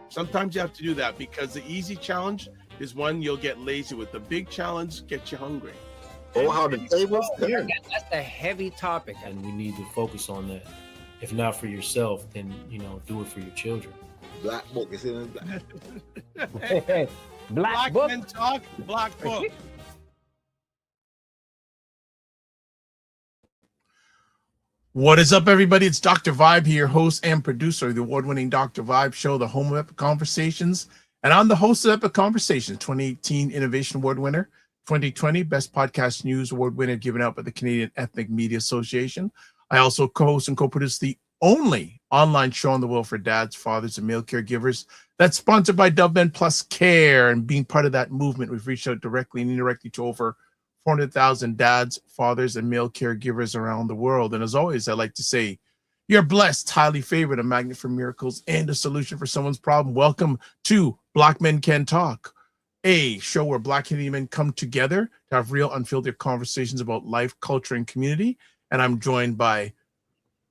Sometimes you have to do that because the easy challenge is one you'll get lazy with. The big challenge gets you hungry. Oh, how the tables turn. That's a heavy topic, and we need to focus on that. If not for yourself, then do it for your children. Black book is in black. Hey, Black book. Men Talk, Black Book. What is up, everybody? It's Dr. Vibe here, host and producer of the award-winning Dr. Vibe show, the home of Epic Conversations. And I'm the host of Epic Conversations, 2018 Innovation Award winner, 2020 Best Podcast News Award winner given out by the Canadian Ethnic Media Association. I also co-host and co-produce the only online show in the world for dads, fathers, and male caregivers that's sponsored by BLKMEN Plus Care. And being part of that movement, we've reached out directly and indirectly to over 400,000 dads, fathers, and male caregivers around the world. And as always, I like to say, you're blessed, highly favored, a magnet for miracles, and a solution for someone's problem. Welcome to Black Men Can Talk, a show where Black Canadian men come together to have real, unfiltered conversations about life, culture, and community. And I'm joined by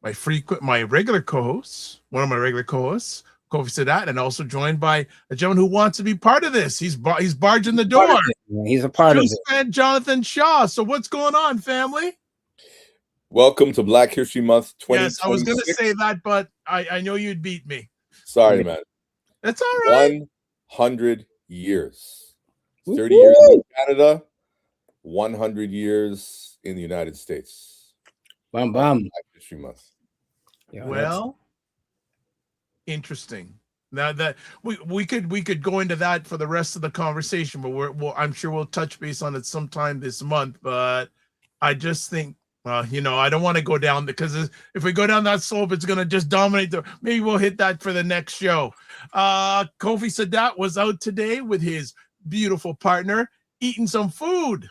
my regular co-hosts, one of my regular co-hosts, Kofi Sadat, and also joined by a gentleman who wants to be part of this. He's barging the door. He's a part of it. And Jonathan Shaw. So what's going on, family? Welcome to Black History Month 2026. Yes, I was going to say that, but I know you'd beat me. Sorry, man. That's all right. 100 years. 30 years in Canada, 100 years in the United States. Bam, bam. Black History Month. Yeah, Well, interesting. Now that we could go into that for the rest of the conversation, but I'm sure we'll touch base on it sometime this month. But I just think, I don't want to go down because if we go down that slope, it's going to just dominate. Maybe we'll hit that for the next show. Kofi Sadat was out today with his beautiful partner, eating some food.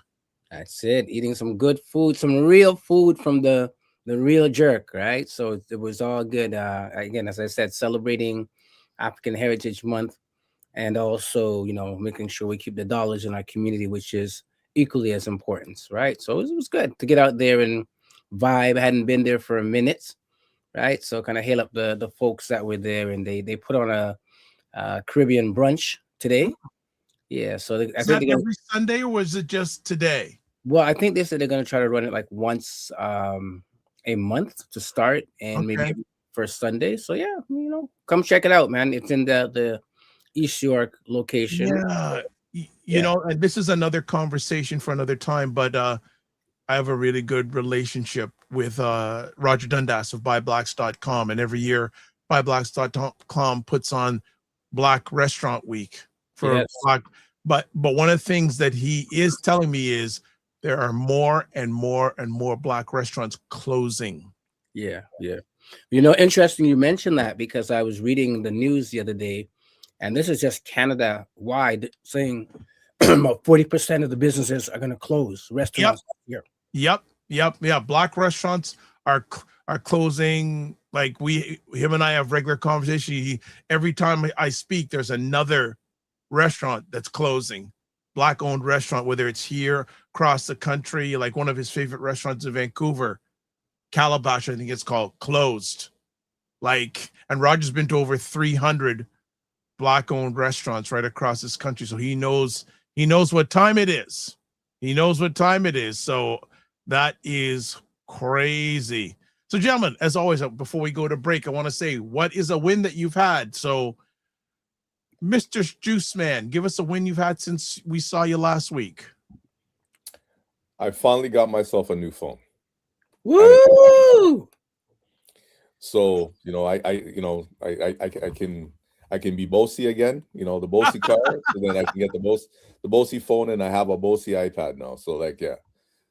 That's it. Eating some good food, some real food from the real jerk, right? So it was all good. Again, as I said, celebrating African Heritage Month, and also, making sure we keep the dollars in our community, which is equally as important, right? So it was good to get out there and vibe. I hadn't been there for a minute, right? So kind of hail up the folks that were there, and they put on a Caribbean brunch today. Yeah, so I think every Sunday, or was it just today? Well, I think they said they're going to try to run it like once a month to start, and maybe first Sunday. So yeah, come check it out, man. It's in the East York location. Yeah, and this is another conversation for another time, but I have a really good relationship with Roger Dundas of BuyBlacks.com, and every year BuyBlacks.com puts on Black Restaurant Week for Black. But one of the things that he is telling me is there are more and more and more Black restaurants closing. Yeah. Interesting you mentioned that, because I was reading the news the other day, and this is just Canada-wide, saying about 40% of the businesses are going to close. Restaurants here. Yep. Black restaurants are closing. Like him and I have regular conversation. Every time I speak, there's another restaurant that's closing. Black-owned restaurant, whether it's here, across the country, like one of his favorite restaurants in Vancouver, Calabash, I think it's called, closed. And Roger's been to over 300 Black-owned restaurants right across this country, so he knows what time it is. So that is crazy. So, gentlemen, as always, before we go to break, I want to say, what is a win that you've had? So, Mr. Juice Man, give us a win you've had since we saw you last week. I finally got myself a new phone. Woo! So, I can be bossy again, the bossy car, so then I can get the bossy phone, and I have a bossy iPad now. So there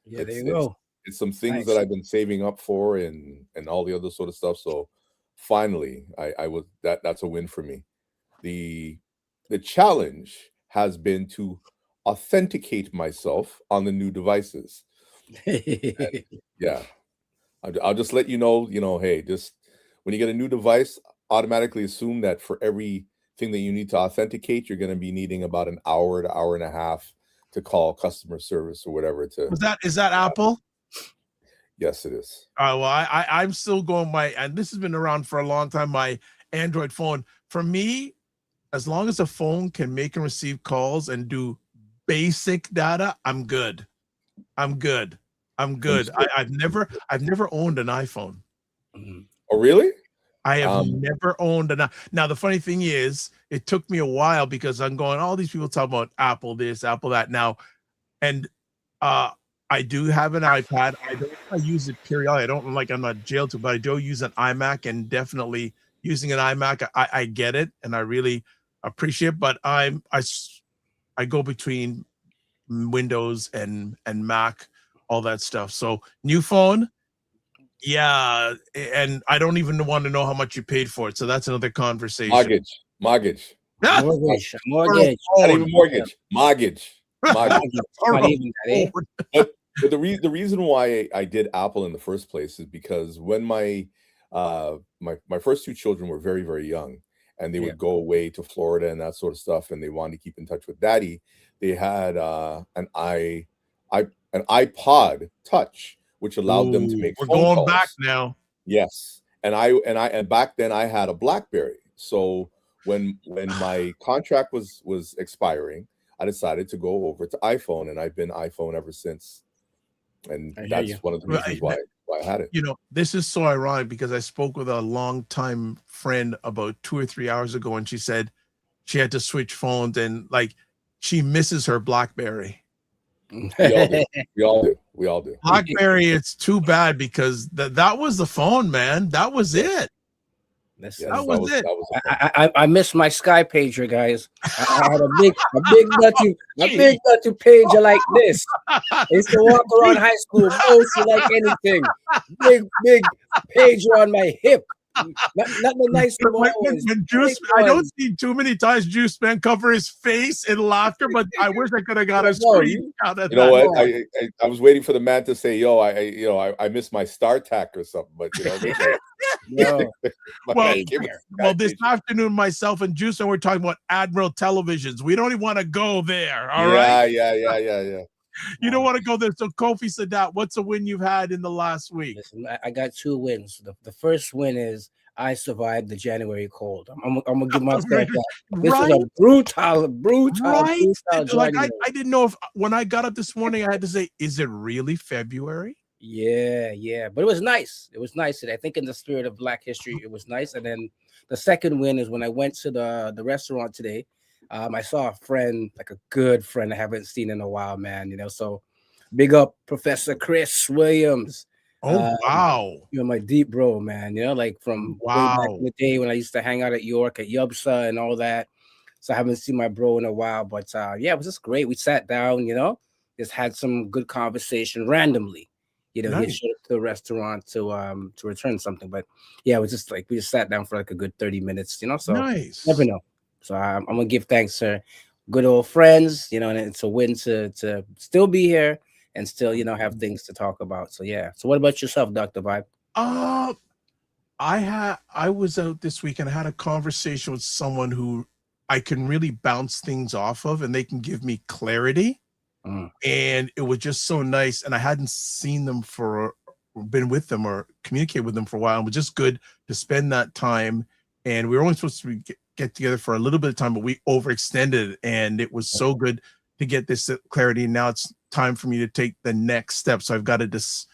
you go. It's some things that I've been saving up for, and all the other sort of stuff. So finally, that's a win for me. The challenge has been to authenticate myself on the new devices. I'll just let you know, hey, just when you get a new device, automatically assume that for everything that you need to authenticate, you're going to be needing about an hour to hour and a half call customer service or whatever. Is that Apple? Yes, it is. Well, I'm still going and this has been around for a long time. My Android phone. For me, as long as the phone can make and receive calls and do basic data, I'm good. I've never owned an iPhone. Oh, really? I have never owned an. Now the funny thing is, it took me a while because I'm going. All these people talk about Apple this, Apple that now, and I do have an iPad. I use it periodically. I don't I'm not jailed to, but I do use an iMac, and definitely using an iMac, I get it, and I really appreciate it. But I go between Windows and Mac, all that stuff. So new phone, yeah, and I don't even want to know how much you paid for it. So that's another conversation. Mortgage. Not even mortgage. Mortgage. But the reason why I did Apple in the first place is because when my first two children were very, very young, and they would go away to Florida and that sort of stuff, and they wanted to keep in touch with daddy, they had an iPod Touch, which allowed them to make phone calls. We're going back now. Yes. And back then I had a BlackBerry. So when my contract was expiring, I decided to go over to iPhone, and I've been iPhone ever since. And that's one of the reasons why I had it. You know, this is so ironic because I spoke with a longtime friend about 2 or 3 hours ago, and she said she had to switch phones and she misses her BlackBerry. We all do. BlackBerry, it's too bad because that was the phone, man. That was it. That was it. I missed my Sky pager, guys. I had a big nutty pager like this. I used to walk around high school mostly like anything. Big pager on my hip. Not the nice when Juice, I don't see too many times Juice Man cover his face in laughter, but I wish I could have got a screen out of that. You know what? I was waiting for the man to say, "Yo, I missed my StarTAC or something," but well, this afternoon, myself and Juice and we're talking about Admiral televisions. We don't even want to go there. All right? Yeah. You don't want to go there. So Kofi said that. What's a win you've had in the last week? Listen, I got 2 wins. The first win is I survived the January cold. I'm gonna give myself that. This is a brutal January. I didn't know if when I got up this morning I had to say, is it really February? Yeah. But it was nice. It was nice. And I think in the spirit of Black history, it was nice. And then the second win is when I went to the restaurant today. I saw a friend, like a good friend I haven't seen in a while, man. So big up Professor Chris Williams. Oh, wow. You're my deep bro, man. From way back in the day when I used to hang out at York at Yubsa and all that. So I haven't seen my bro in a while. But it was just great. We sat down, just had some good conversation randomly. Nice. He showed up to the restaurant to return something. But it was just we just sat down for a good 30 minutes, so nice. Never know. So I'm gonna give thanks, sir. Good old friends, and it's a win to still be here and still, have things to talk about. So So what about yourself, Dr. Vibe? I was out this week and I had a conversation with someone who I can really bounce things off of, and they can give me clarity. And it was just so nice. And I hadn't seen them been with them or communicated with them for a while. It was just good to spend that time. And we were only supposed to get together for a little bit of time, but we overextended it, and it was so good to get this clarity. Now it's time for me to take the next step. So I'm just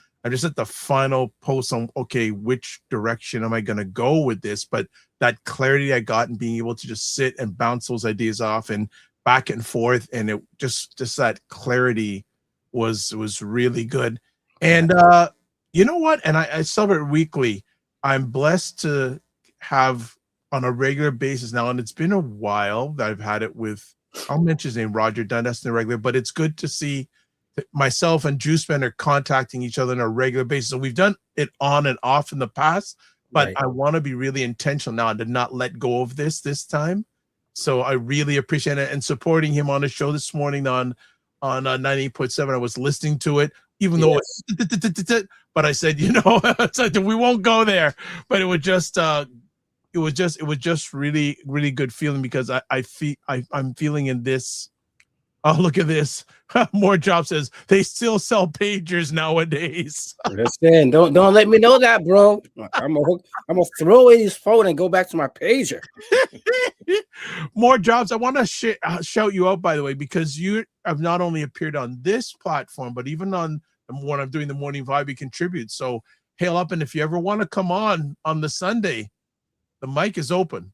at the final post on, okay, which direction am I going to go with this? But that clarity I got and being able to just sit and bounce those ideas off and back and forth. And it just that clarity was really good. And you know what? And I celebrate weekly. I'm blessed to have on a regular basis now, and it's been a while that I've had it with, I'll mention his name, Roger Dunn, that's the regular, but it's good to see that myself and Juice Man are contacting each other on a regular basis. So we've done it on and off in the past, but I want to be really intentional now to not let go of this time. So I really appreciate it, and supporting him on a show this morning on 98.7. I was listening to it, even though but I said, we won't go there, but it was just really, really good feeling because I'm feeling in this Oh, look at this. More Job says they still sell pagers nowadays. Listen, don't let me know that, bro. I'm gonna throw away his phone and go back to my pager. More Jobs. I want to shout you out, by the way, because you have not only appeared on this platform, but even on when I'm doing the morning vibe, you contribute. So hail up, and if you ever want to come on the Sunday, the mic is open.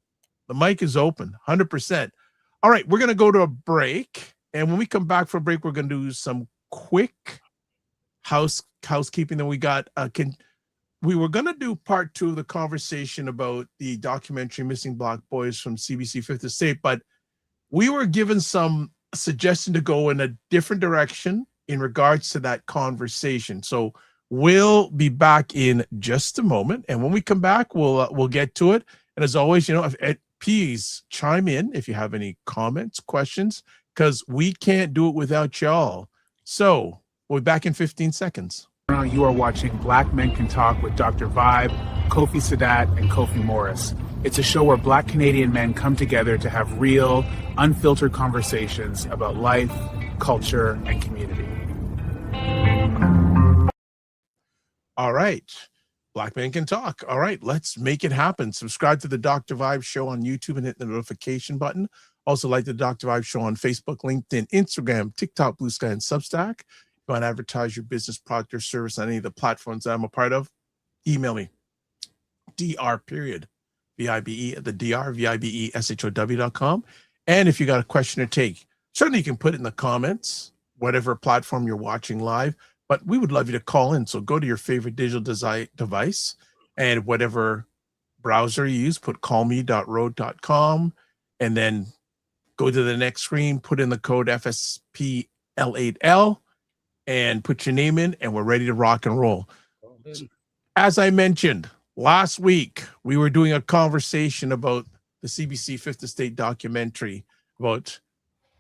The mic is open, 100%. All right, we're gonna go to a break. And when we come back from break, we're going to do some quick housekeeping. Then we got we were going to do part 2 of the conversation about the documentary Missing Black Boys from CBC Fifth Estate, but we were given some suggestion to go in a different direction in regards to that conversation. So we'll be back in just a moment, and when we come back, we'll get to it. And as always, please chime in if you have any comments, questions, because we can't do it without y'all. So we'll be back in 15 seconds. You are watching Black Men Can Talk with Dr. Vibe, Kofi Sadat, and Kofi Morris. It's a show where Black Canadian men come together to have real, unfiltered conversations about life, culture, and community. All right. Black Men Can Talk. All right, let's make it happen. Subscribe to the Dr. Vibe Show on YouTube and hit the notification button. Also, like the Dr. Vibe Show on Facebook, LinkedIn, Instagram, TikTok, Blue Sky, and Substack. If you want to advertise your business, product, or service on any of the platforms that I'm a part of, email me. DR.VIBE at the DRVIBESHOW.com. And if you got a question or take, certainly you can put it in the comments, whatever platform you're watching live. But we would love you to call in. So go to your favorite digital device and whatever browser you use, put callme.rode.com, and then go to the next screen, put in the code FSPL8L, and put your name in, and we're ready to rock and roll. As I mentioned, last week, we were doing a conversation about the CBC Fifth Estate documentary about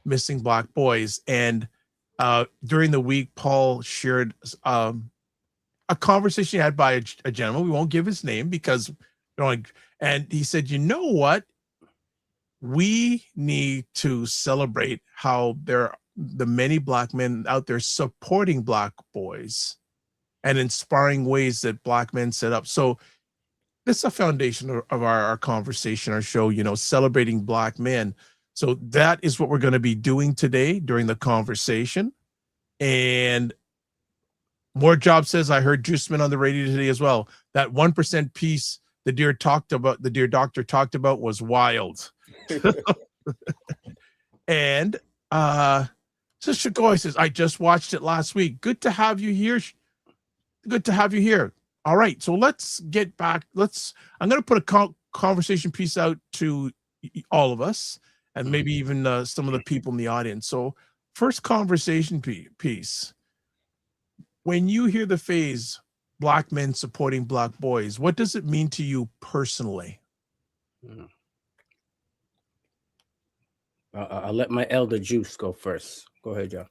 missing Black boys. And during the week, Paul shared a conversation he had by a gentleman. We won't give his name because, and he said, you know what? We need to celebrate how there are the many Black men out there supporting Black boys and inspiring ways that Black men set up. So this is a foundation of our conversation, our show, celebrating Black men. So that is what we're going to be doing today during the conversation. And More Job says, I heard Juiceman on the radio today as well. That 1% piece the dear doctor talked about was wild. And Sister Goy says, I just watched it last week. Good to have you here. Good to have you here. All right, so let's get back. I'm going to put a conversation piece out to all of us and maybe even some of the people in the audience. So first conversation piece. When you hear the phrase Black men supporting Black boys, what does it mean to you personally? I'll let my elder Juice go first. Go ahead, John.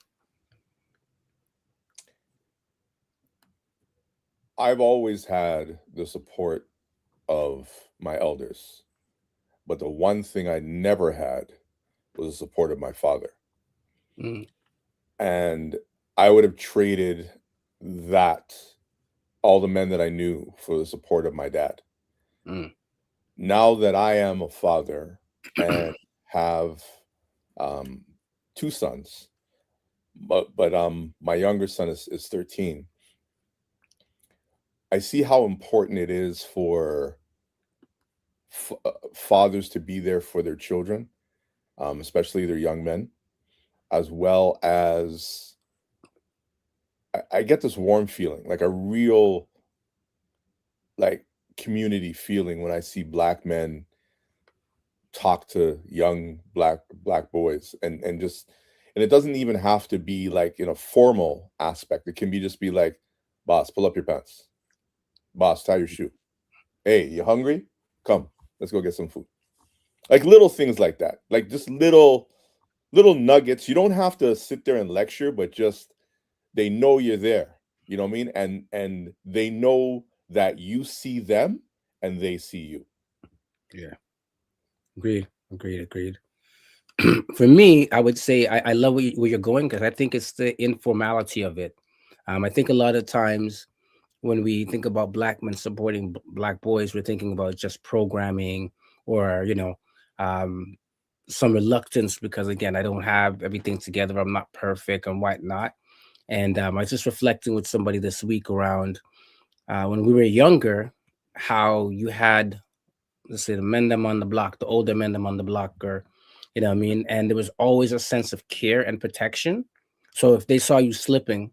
I've always had the support of my elders, but the one thing I never had was the support of my father. And I would have traded all the men that I knew for the support of my dad. Now that I am a father and have 2 sons, but my younger son is 13. I see how important it is for fathers to be there for their children, especially their young men, as well as I get this warm feeling, like a real community feeling when I see Black men talk to young black boys and it doesn't even have to be in a formal aspect. It can just be like, boss, pull up your pants. Boss, tie your shoe. Hey, you hungry? Come, let's go get some food. Little things like that. Just little nuggets. You don't have to sit there and lecture, but just they know you're there. You know what I mean? And they know that you see them and they see you. Yeah. Agreed. for me, I would say I love where you're going, because I think it's the informality of it. I think a lot of times when we think about black men supporting black boys, we're thinking about just programming, or um, some reluctance, because again, I don't have everything together. I'm not perfect and whatnot. And I was just reflecting with somebody this week around when we were younger, how you had, let's say, the men them on the block, the older men them on the block, or what I mean, and there was always a sense of care and protection. So if they saw you slipping,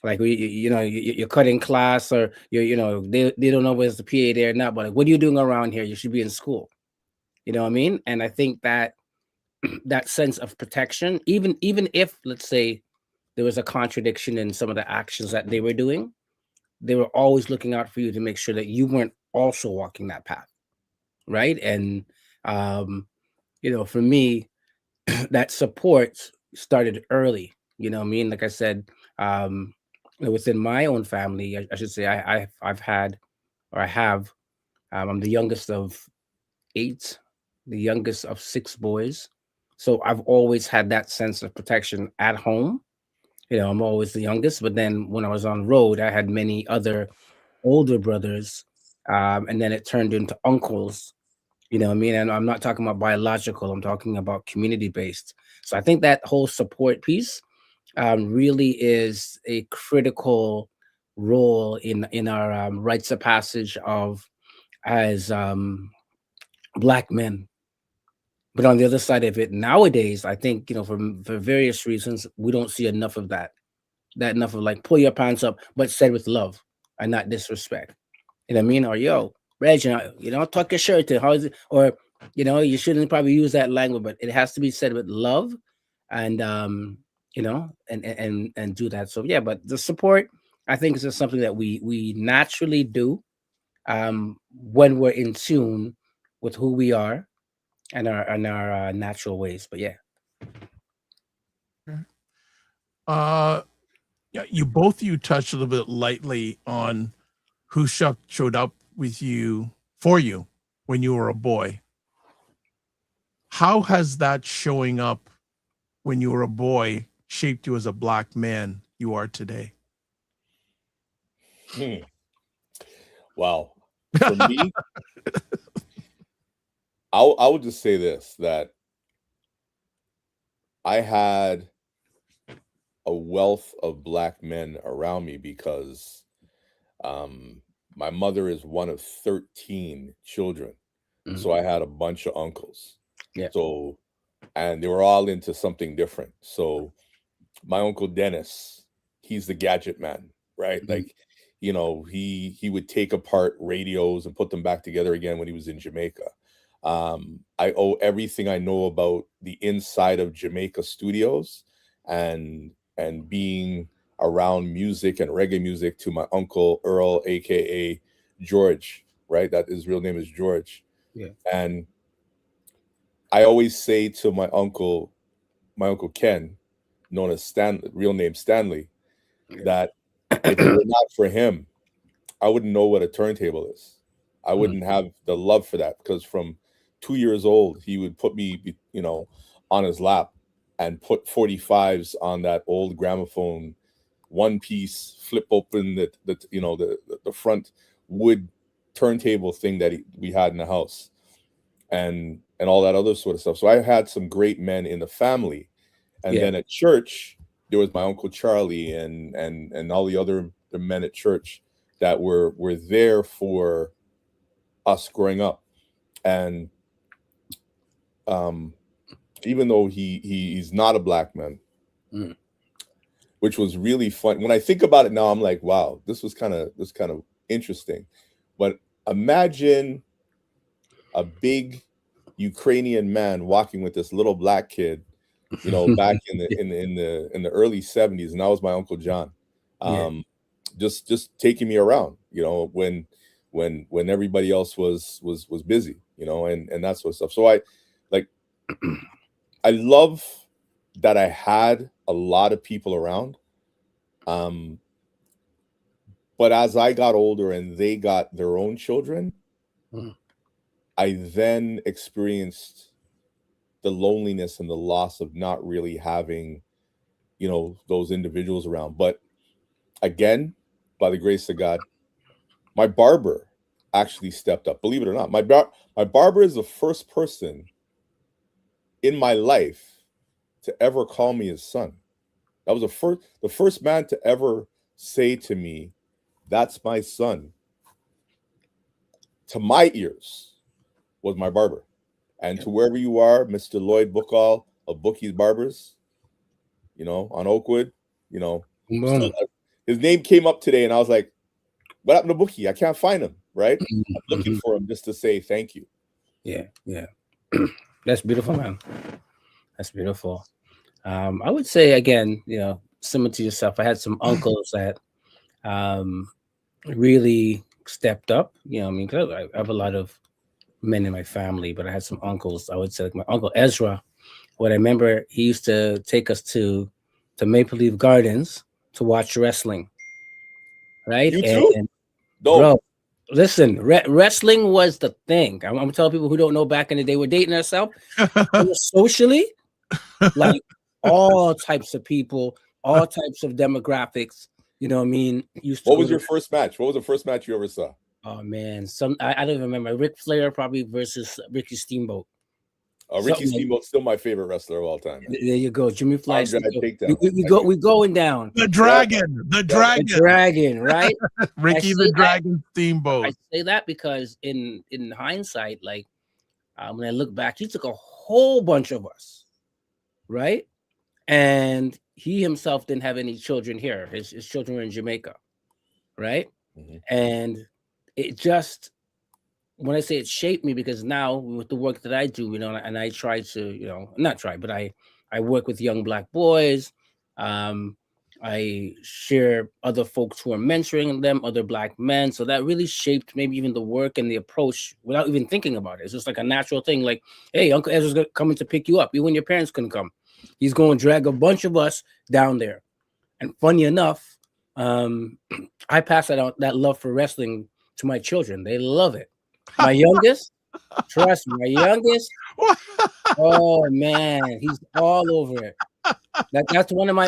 like you're cutting class, or they don't know where's the PA there or not, but like, what are you doing around here? You should be in school. You know what I mean? And I think that that sense of protection, even if, let's say, there was a contradiction in some of the actions that they were doing, they were always looking out for you to make sure that you weren't also walking that path, right? And for me, that support started early. You know what I mean? Like I said, within my own family, I should say, I've had, or I have, I'm the youngest of 8, the youngest of 6 boys. So I've always had that sense of protection at home. I'm always the youngest, but then when I was on road, I had many other older brothers, and then it turned into uncles. You know what I mean? And I'm not talking about biological, I'm talking about community based. So I think that whole support piece really is a critical role in our rites of passage of as black men. But on the other side of it, nowadays, I think, for various reasons, we don't see enough of that. That enough of, like, pull your pants up, but said with love and not disrespect. You know what I mean? Or yo, Reg, tuck your shirt in. How is it? Or you shouldn't probably use that language, but it has to be said with love, and and do that. So yeah, but the support, I think, is just something that we naturally do when we're in tune with who we are and our natural ways. But yeah. Yeah, you touched a little bit lightly on who showed up with you for you when you were a boy. How has that showing up when you were a boy shaped you as a black man you are today? Wow. For me, I would just say this, that I had a wealth of black men around me because my mother is one of 13 children. So I had a bunch of uncles. Yeah. So, and they were all into something different. So my uncle Dennis, he's the gadget man, right? Like, he would take apart radios and put them back together again when he was in Jamaica. I owe everything I know about the inside of Jamaica studios and being around music and reggae music to my uncle Earl, aka George, right? That his real name is George. Yeah. And I always say to my uncle Ken, known as real name Stanley, that if it were not for him, I wouldn't know what a turntable is. I wouldn't have the love for that, because from 2 years old, he would put me, on his lap and put 45s on that old gramophone, one piece, flip open the front wood turntable thing that we had in the house, and all that other sort of stuff. So I had some great men in the family, and then at church there was my uncle Charlie and all the men at church that were there for us growing up. And even though he's not a black man, which was really fun. When I think about it now, I'm like, wow, this was kind of interesting. But imagine a big Ukrainian man walking with this little black kid, back in the early 70s, and that was my Uncle John. Just taking me around, when everybody else was busy, and that sort of stuff. So I love that I had a lot of people around. But as I got older and they got their own children, I then experienced the loneliness and the loss of not really having, you know, those individuals around. But again, by the grace of God, my barber actually stepped up. Believe it or not, my barber is the first person in my life to ever call me his son. That was the first man to ever say to me, "That's my son." To my ears was my barber. And to wherever you are, Mr. Lloyd Bookall of Bookie's Barbers, you know, on Oakwood, you know, his name came up today, and I was like, "What happened to Bookie? I can't find him." Right? I'm looking for him just to say thank you. Yeah, yeah. That's beautiful, man. That's beautiful. I would say again, you know, similar to yourself, I had some uncles that really stepped up. You know, I mean, 'cause I have a lot of men in my family, but I had some uncles. I would say, like my uncle Ezra. What I remember, he used to take us to Maple Leaf Gardens to watch wrestling. Right? You too? And bro, listen, wrestling was the thing. I'm telling people who don't know, back in the day, we're dating ourselves. Socially, like all types of people, all types of demographics. You know what I mean? What was your first match? What was the first match you ever saw? Oh man, I don't even remember. Ric Flair probably versus Ricky Steamboat. Ricky Steamboat's still my favorite wrestler of all time. Man. There you go, Jimmy Fly. We going down. The dragon, right? Ricky the Dragon Steamboat. I say that because in hindsight, like when I look back, he took a whole bunch of us, right? And he himself didn't have any children here. His children were in Jamaica, right? And it just, when I say it shaped me, because now with the work that I do, you know, and I try to, you know, not try, but I work with young Black boys. I share other folks who are mentoring them, other Black men. So that really shaped maybe even the work and the approach without even thinking about it. It's just like a natural thing. Like, hey, Uncle Ezra's coming to pick you up. Even when your parents couldn't come, he's going to drag a bunch of us down there. And funny enough, I pass that love for wrestling to my children. They love it. My youngest, trust me, my youngest, oh man, he's all over it. That's one of my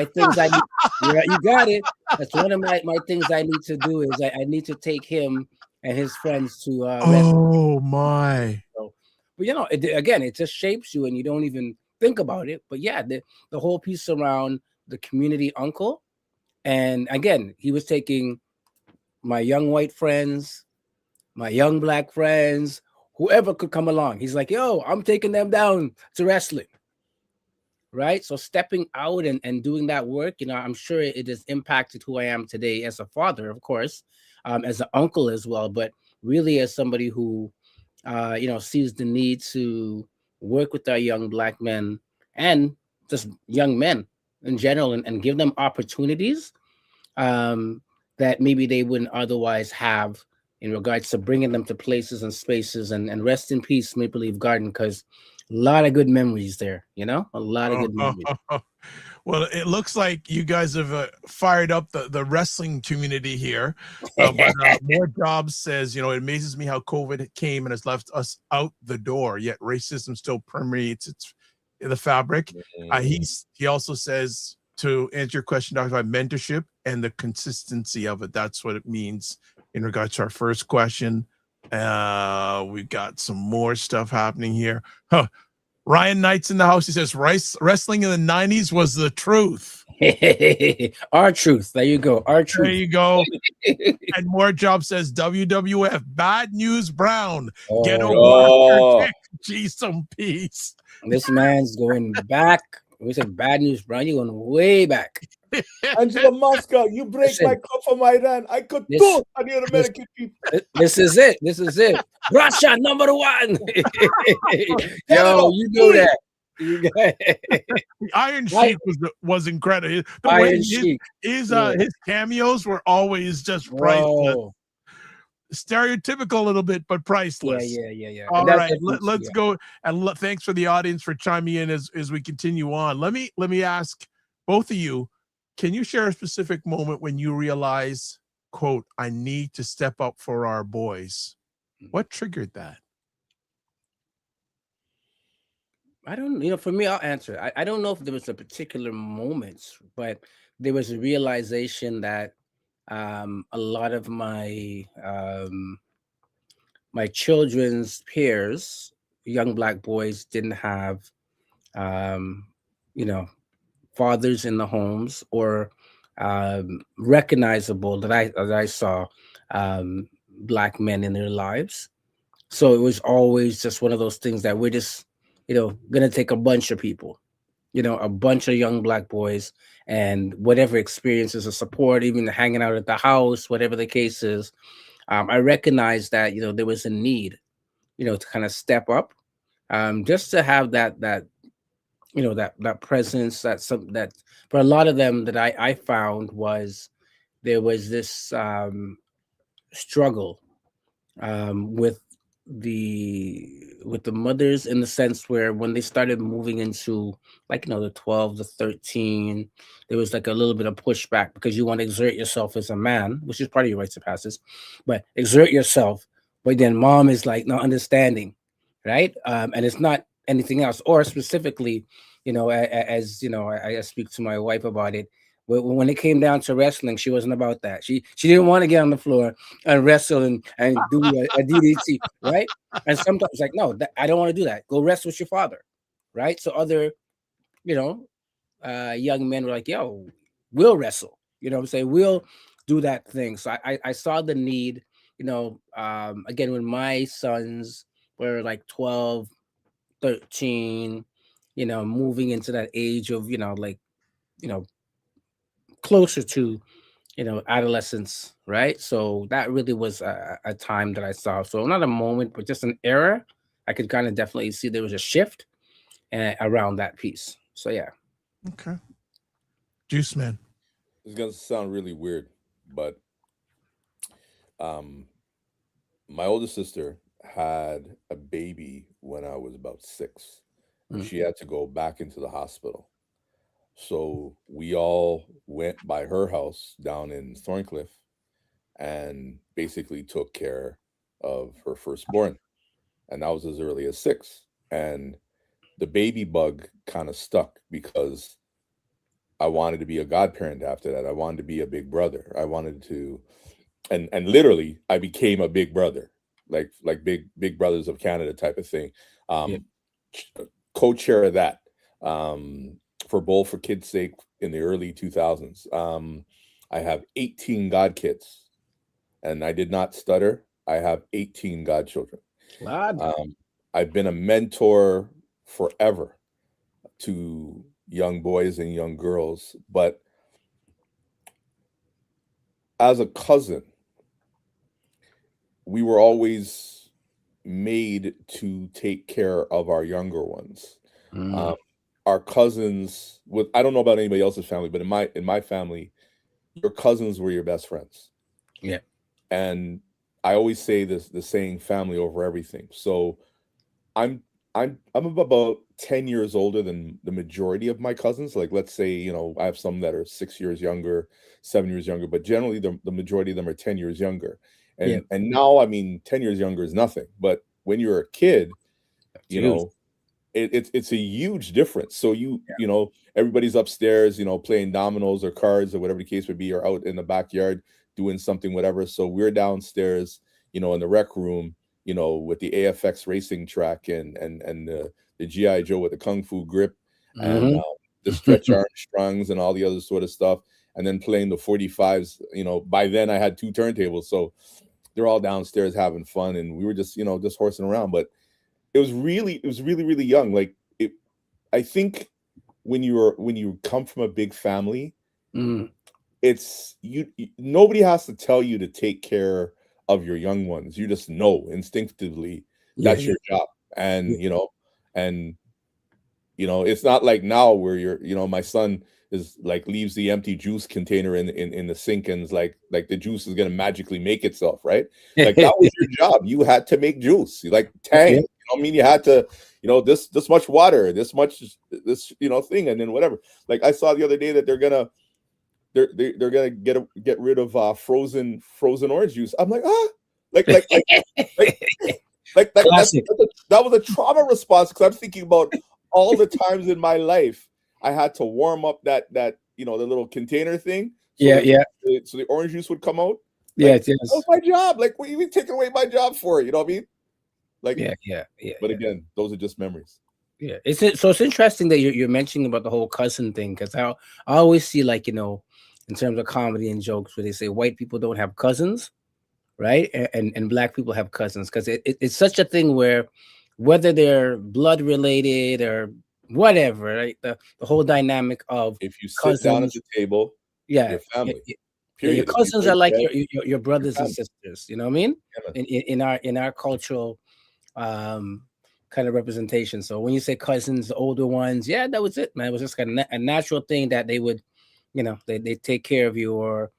things I need. You got it. That's one of my things I need to do is I need to take him and his friends to oh my. So, but you know, it just shapes you and you don't even think about it. But yeah, the whole piece around the community uncle. And again, he was taking my young white friends, my young Black friends, whoever could come along. He's like, yo, I'm taking them down to wrestling. Right? So stepping out and doing that work, you know, I'm sure it has impacted who I am today as a father, of course, as an uncle as well, but really as somebody who, you know, sees the need to work with our young Black men and just young men in general and give them opportunities that maybe they wouldn't otherwise have in regards to bringing them to places and spaces. And rest in peace, Maple Leaf Garden, because a lot of good memories there, you know, a lot of good memories. Well, it looks like you guys have fired up the wrestling community here. But More Jobs says, you know, it amazes me how COVID came and has left us out the door, yet racism still permeates the fabric. He also says, to answer your question, Dr. about mentorship and the consistency of it. That's what it means in regards to our first question. We've got some more stuff happening here. Ryan Knight's in the house. He says wrestling in the 90s was the truth. Our truth. There you go. Our truth. There you go. And More Job says WWF Bad News Brown. Get over Gee, some peace. This man's going back. We said Bad News Brown. You're going way back. Angela Mosca, you break my cup for my run. I could do it on the American people. This is it. Russia #1. Yo, you know that. The Iron Sheik was incredible. His cameos were always just priceless. Stereotypical a little bit, but priceless. Yeah. All right, let's go. And thanks for the audience for chiming in as we continue on. Let me ask both of you, can you share a specific moment when you realize, quote, I need to step up for our boys? What triggered that? I don't, for me, I'll answer. I don't know if there was a particular moment, but there was a realization that a lot of my children's peers, young black boys, didn't have, um, you know, fathers in the homes or recognizable that I saw black men in their lives. So it was always just one of those things that we're just, gonna take a bunch of people, a bunch of young black boys, and whatever experiences of support, even hanging out at the house, whatever the case is. I recognized that there was a need, to kind of step up, just to have that presence, that for a lot of them that I found was there was this struggle with the mothers, in the sense where when they started moving into, like, the 12 to 13, there was like a little bit of pushback, because you want to exert yourself as a man, which is part of your rites of passage, but exert yourself, but then mom is like not understanding, right? And it's not anything else. Or specifically, as I speak to my wife about it, when it came down to wrestling, she wasn't about that. She didn't want to get on the floor and wrestle and do a DDT, right? And sometimes like, no, I don't want to do that. Go wrestle with your father, right? So other, young men were like, yo, we'll wrestle. You know what I'm saying? We'll do that thing. So I saw the need, again, when my sons were like 12, 13, moving into that age of, closer to adolescence, right? So that really was a time that I saw. So not a moment, but just an era. I could kind of definitely see there was a shift around that piece. So yeah. Okay. Juice Man. It's gonna sound really weird, but my older sister had a baby when I was about 6. Mm. She had to go back into the hospital. So we all went by her house down in Thorncliffe and basically took care of her firstborn. And that was as early as 6. And the baby bug kind of stuck, because I wanted to be a godparent after that. I wanted to be a big brother. I wanted to, and literally I became a big brother, like big brothers of Canada type of thing. Co-chair of that. For Bowl for Kids' Sake in the early 2000s. I have 18 godkids, and I did not stutter. I have 18 godchildren. I've been a mentor forever to young boys and young girls, but as a cousin, we were always made to take care of our younger ones. Our cousins, I don't know about anybody else's family, but in my family, your cousins were your best friends. Yeah. And I always say the saying, family over everything. So I'm about 10 years older than the majority of my cousins. Like, let's say, I have some that are 6 years younger, 7 years younger, but generally the majority of them are 10 years younger. And now, I mean, 10 years younger is nothing. But when you're a kid, it's a huge difference. So everybody's upstairs, playing dominoes or cards or whatever the case would be, or out in the backyard doing something, whatever. So we're downstairs, in the rec room, with the AFX racing track and the GI Joe with the Kung Fu grip and the stretch Armstrongs and all the other sort of stuff, and then playing the 45s. By then I had 2 turntables, so they're all downstairs having fun, and we were just just horsing around. But it was really young. Like, I think when you come from a big family, it's nobody has to tell you to take care of your young ones. You just know instinctively that's your job. And it's not like now where my son is like leaves the empty juice container in the sink, and is like the juice is gonna magically make itself, right? Like, that was your job. You had to make juice, like Tang. You had to, this much water, this much thing, and then whatever. Like, I saw the other day that they're gonna get rid of frozen orange juice. I'm like, that was a trauma response, because I'm thinking about all the times in my life I had to warm up that the little container thing. So so the orange juice would come out. Like, yes. that was my job. Like, what are you taking away my job for? You know what I mean? Like, yeah. But again, those are just memories. Yeah, it's interesting that you're mentioning about the whole cousin thing, because I always see, like, in terms of comedy and jokes, where they say white people don't have cousins, right? And black people have cousins, because it's such a thing where whether they're blood related or whatever, right? The whole dynamic of if you sit cousins, down at the table, your family. Your cousins are like your brothers your and sisters. You know what I mean? In our cultural kind of representation. So when you say cousins, the older ones, that was it, man. It was just kind of a natural thing that they would, they take care of you, or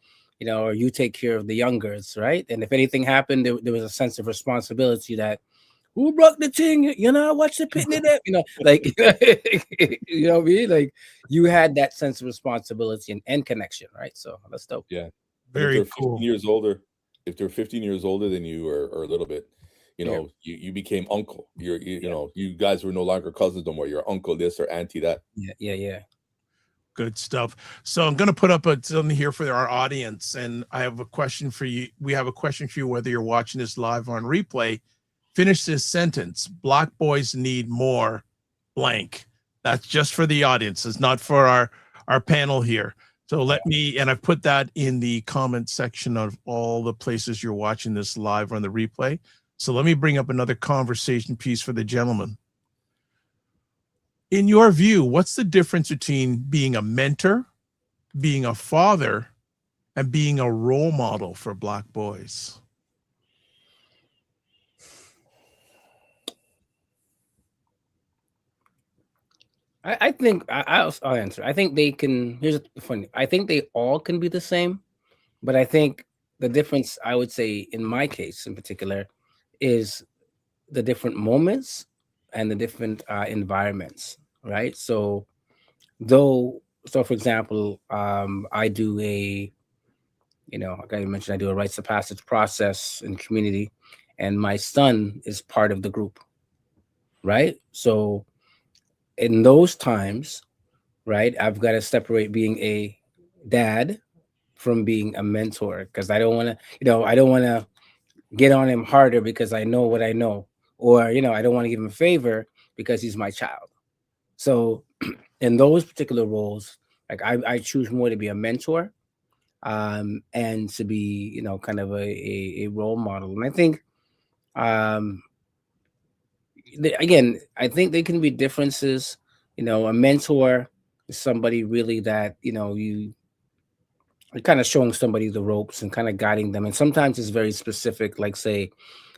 or you take care of the youngers, right? And if anything happened, there was a sense of responsibility that, who broke the thing? What's the pitting it? Like, you know what I mean? Like, you had that sense of responsibility and connection, right? So that's dope. Yeah. Very if they're 15 cool. years older, if they're 15 years older than you, or a little bit, you became uncle. You guys were no longer cousins no more. You're uncle this or auntie that. Yeah. Good stuff. So I'm going to put up something here for our audience, and I have a question for you. We have a question for you, whether you're watching this live or on replay. Finish this sentence. Black boys need more blank. That's just for the audience. It's not for our panel here. So and I've put that in the comment section of all the places you're watching this live or on the replay. So let me bring up another conversation piece for the gentleman. In your view, what's the difference between being a mentor, being a father, and being a role model for Black boys? I think I'll answer. I think they can. Here's the funny. I think they all can be the same, but I think the difference, I would say, in my case in particular, is the different moments and the different environments, right? So, for example, I do like I mentioned, I do a rites of passage process in community, and my son is part of the group, right? So, in those times, right, I've got to separate being a dad from being a mentor, because I don't want to get on him harder because I know what I know, or I don't want to give him a favor because he's my child. So in those particular roles, like I choose more to be a mentor, and to be kind of a role model. And I think again, I think there can be differences. A mentor is somebody really that you're kind of showing somebody the ropes and kind of guiding them, and sometimes it's very specific, like, say,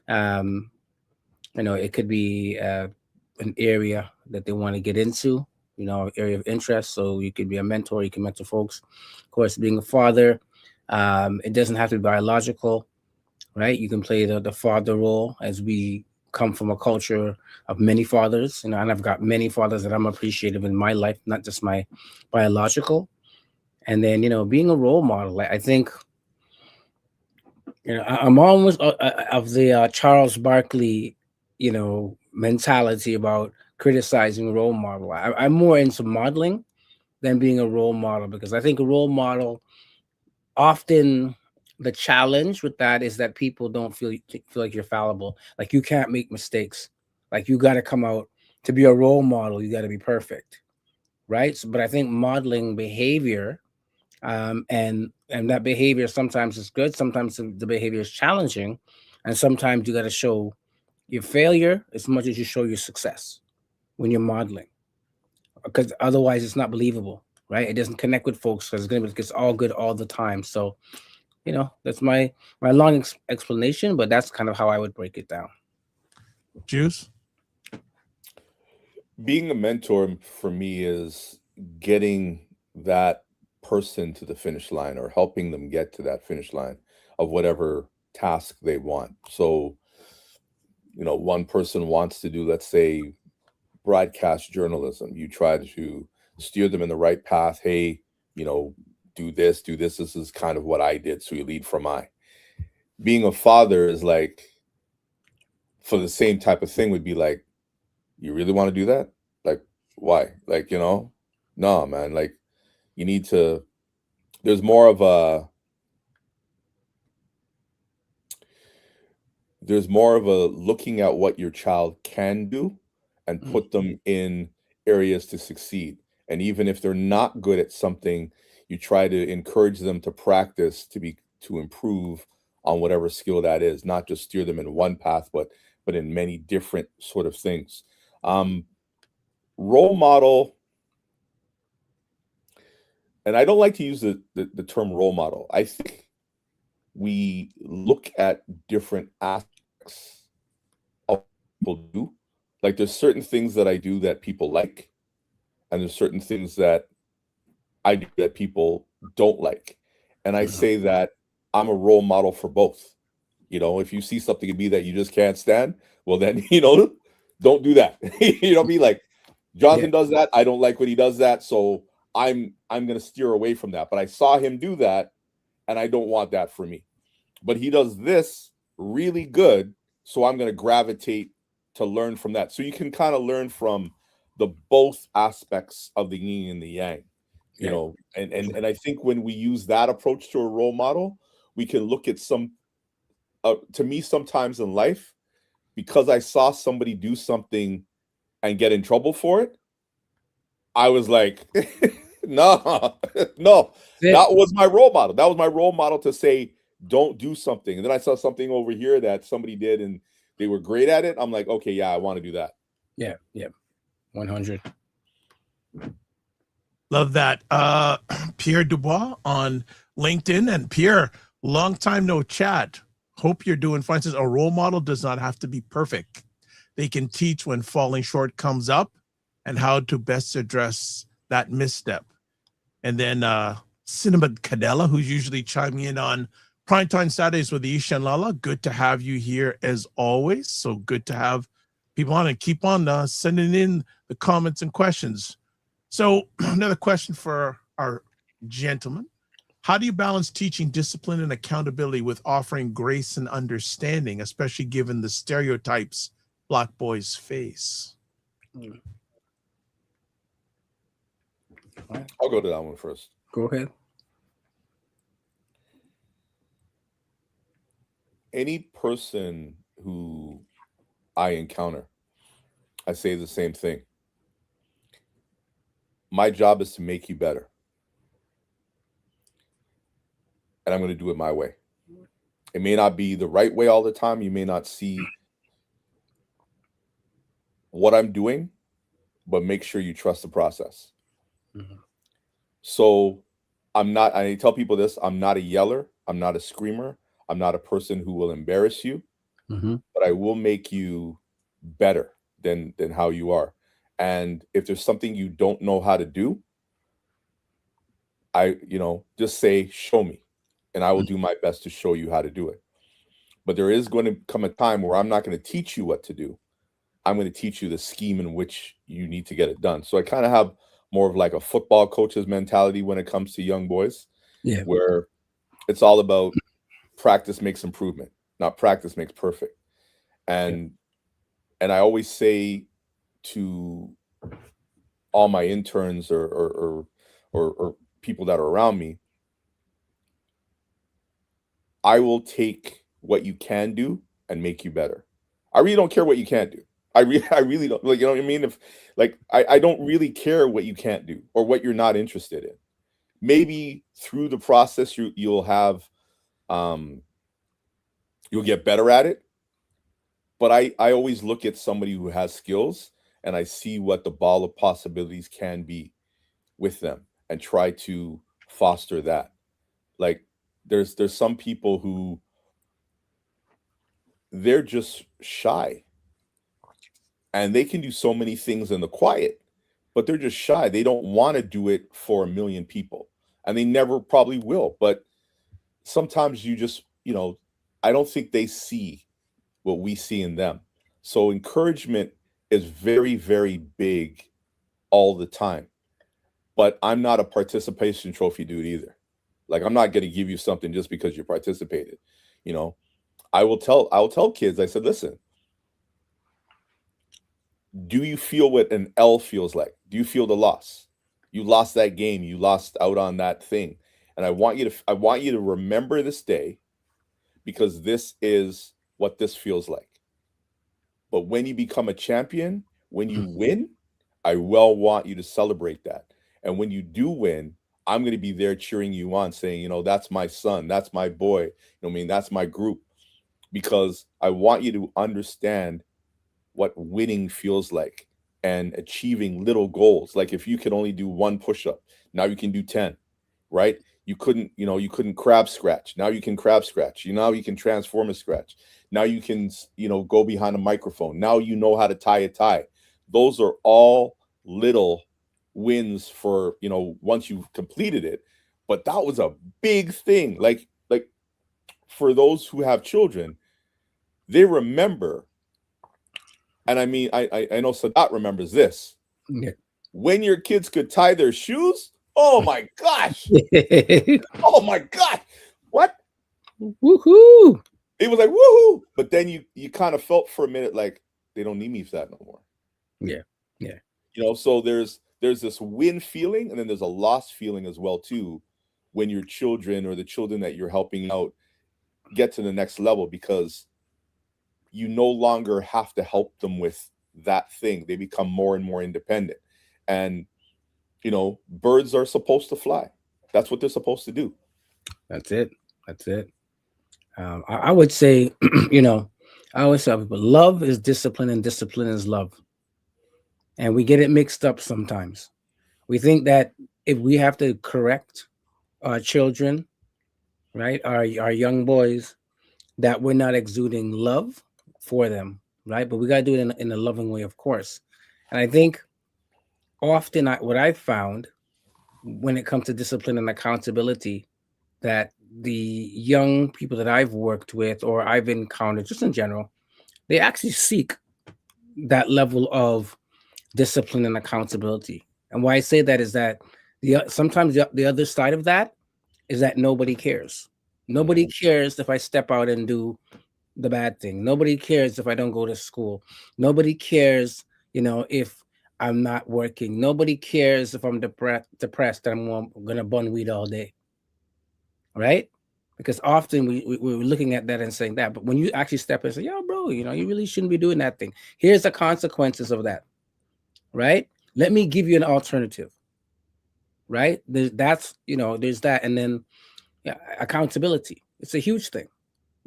it could be an area that they want to get into, area of interest. So you could be a mentor, you can mentor folks. Of course, being a father, it doesn't have to be biological, right? You can play the father role, as we come from a culture of many fathers, and I've got many fathers that I'm appreciative in my life, not just my biological. And then, being a role model, I think, I'm almost of the Charles Barkley, mentality about criticizing a role model. I'm more into modeling than being a role model, because I think a role model, often the challenge with that is that people don't feel like you're fallible. Like, you can't make mistakes. Like, you got to come out to be a role model. You got to be perfect, right? So, but I think modeling behavior, and that behavior sometimes is good, sometimes the behavior is challenging, and sometimes you got to show your failure as much as you show your success when you're modeling, because otherwise it's not believable, right? It doesn't connect with folks because it's all good all the time. So, that's my long explanation, but that's kind of how I would break it down. Juice? Being a mentor for me is getting that person to the finish line, or helping them get to that finish line of whatever task they want. So, one person wants to do, let's say, broadcast journalism. You try to steer them in the right path. Hey, do this. This is kind of what I did. So you lead from I. Being a father is like, for the same type of thing, would be like, you really want to do that? Like, Why? Like, no, man. Like, you need to. There's more of a. There's more of a looking at what your child can do and Mm. put them in areas to succeed. And even if they're not good at something, you try to encourage them to practice to improve on whatever skill that is, not just steer them in one path, but in many different sort of things. Role model, and I don't like to use the term role model. I think we look at different aspects of what people do. Like, there's certain things that I do that people like, and there's certain things that I do that people don't like. And I say that I'm a role model for both. If you see something in me that you just can't stand, well then, don't do that. Be like, Jonathan does that. I don't like when he does that. So I'm gonna steer away from that. But I saw him do that, and I don't want that for me. But he does this really good, so I'm gonna gravitate to learn from that. So you can kind of learn from the both aspects of the yin and the yang. And I think when we use that approach to a role model, we can look at to me, sometimes in life, because I saw somebody do something and get in trouble for it, I was like, no, no, that was my role model. That was my role model to say, don't do something. And then I saw something over here that somebody did and they were great at it. I'm like, okay, yeah, I want to do that. Yeah. 100. Love that. Pierre Dubois on LinkedIn. And Pierre, long time no chat. Hope you're doing fine. Says a role model does not have to be perfect. They can teach when falling short comes up and how to best address that misstep. And then Cinnamon Cadella, who's usually chiming in on Primetime Saturdays with Isha and Lala. Good to have you here as always. So good to have people on, and keep on sending in the comments and questions. So another question for our gentleman. How do you balance teaching discipline and accountability with offering grace and understanding, especially given the stereotypes Black boys face? I'll go to that one first. Go ahead. Any person who I encounter, I say the same thing. My job is to make you better. And I'm going to do it my way. It may not be the right way all the time. You may not see what I'm doing, but make sure you trust the process. Mm-hmm. So I tell people this, I'm not a yeller. I'm not a screamer. I'm not a person who will embarrass you, but I will make you better than how you are. And if there's something you don't know how to do, just say, show me, and I will do my best to show you how to do it. But there is going to come a time where I'm not going to teach you what to do. I'm going to teach you the scheme in which you need to get it done. So I kind of have more of like a football coach's mentality when it comes to young boys, where it's all about practice makes improvement, not practice makes perfect. And I always say to all my interns or people that are around me, I will take what you can do and make you better. I really don't care what you can't do. I really don't, like, you know what I mean? If like, I don't really care what you can't do or what you're not interested in. Maybe through the process, you'll have, you'll get better at it. But I always look at somebody who has skills and I see what the ball of possibilities can be with them and try to foster that. Like there's some people who they're just shy and they can do so many things in the quiet, but they're just shy. They don't want to do it for a million people and they never probably will. But sometimes you just, I don't think they see what we see in them. So encouragement is very, very big all the time. But I'm not a participation trophy dude either. Like I'm not going to give you something just because you participated. I'll tell kids, I said, listen, do you feel what an L feels like? Do you feel the loss? You lost that game. You lost out on that thing. And I want you to remember this day, because this is what this feels like. But when you become a champion, when you win, I well want you to celebrate that. And when you do win, I'm going to be there cheering you on, saying, that's my son, that's my boy, that's my group, because I want you to understand what winning feels like and achieving little goals. Like if you could only do 1 push-up, now you can do 10, right? You couldn't crab scratch. Now you can crab scratch. Now you can transform a scratch. Now you can, go behind a microphone. Now you know how to tie a tie. Those are all little wins for, once you've completed it. But that was a big thing. Like for those who have children, they remember. And I mean, I know Sadat remembers this. Yeah. When your kids could tie their shoes, oh my gosh. Oh my God. What? Woohoo. It was like, woohoo. But then you kind of felt for a minute like they don't need me for that no more. Yeah. Yeah. So there's this win feeling, and then there's a loss feeling as well too, when your children or the children that you're helping out get to the next level, because you no longer have to help them with that thing. They become more and more independent. And birds are supposed to fly. That's what they're supposed to do. That's it. I would say, I always tell people, love is discipline and discipline is love. And we get it mixed up sometimes. We think that if we have to correct our children, right, our young boys, that we're not exuding love for them, right? But we got to do it in a loving way, of course. And I think often what I've found when it comes to discipline and accountability, that the young people that I've worked with or I've encountered just in general, they actually seek that level of discipline and accountability. And why I say that is that sometimes the other side of that is that nobody cares. Nobody cares if I step out and do the bad thing. Nobody cares if I don't go to school. Nobody cares, if I'm not working. Nobody cares if I'm depressed and I'm going to bun weed all day. Right? Because often we're looking at that and saying that. But when you actually step in and say, yo, bro, you really shouldn't be doing that thing. Here's the consequences of that. Right? Let me give you an alternative. Right? There's that. And then accountability. It's a huge thing,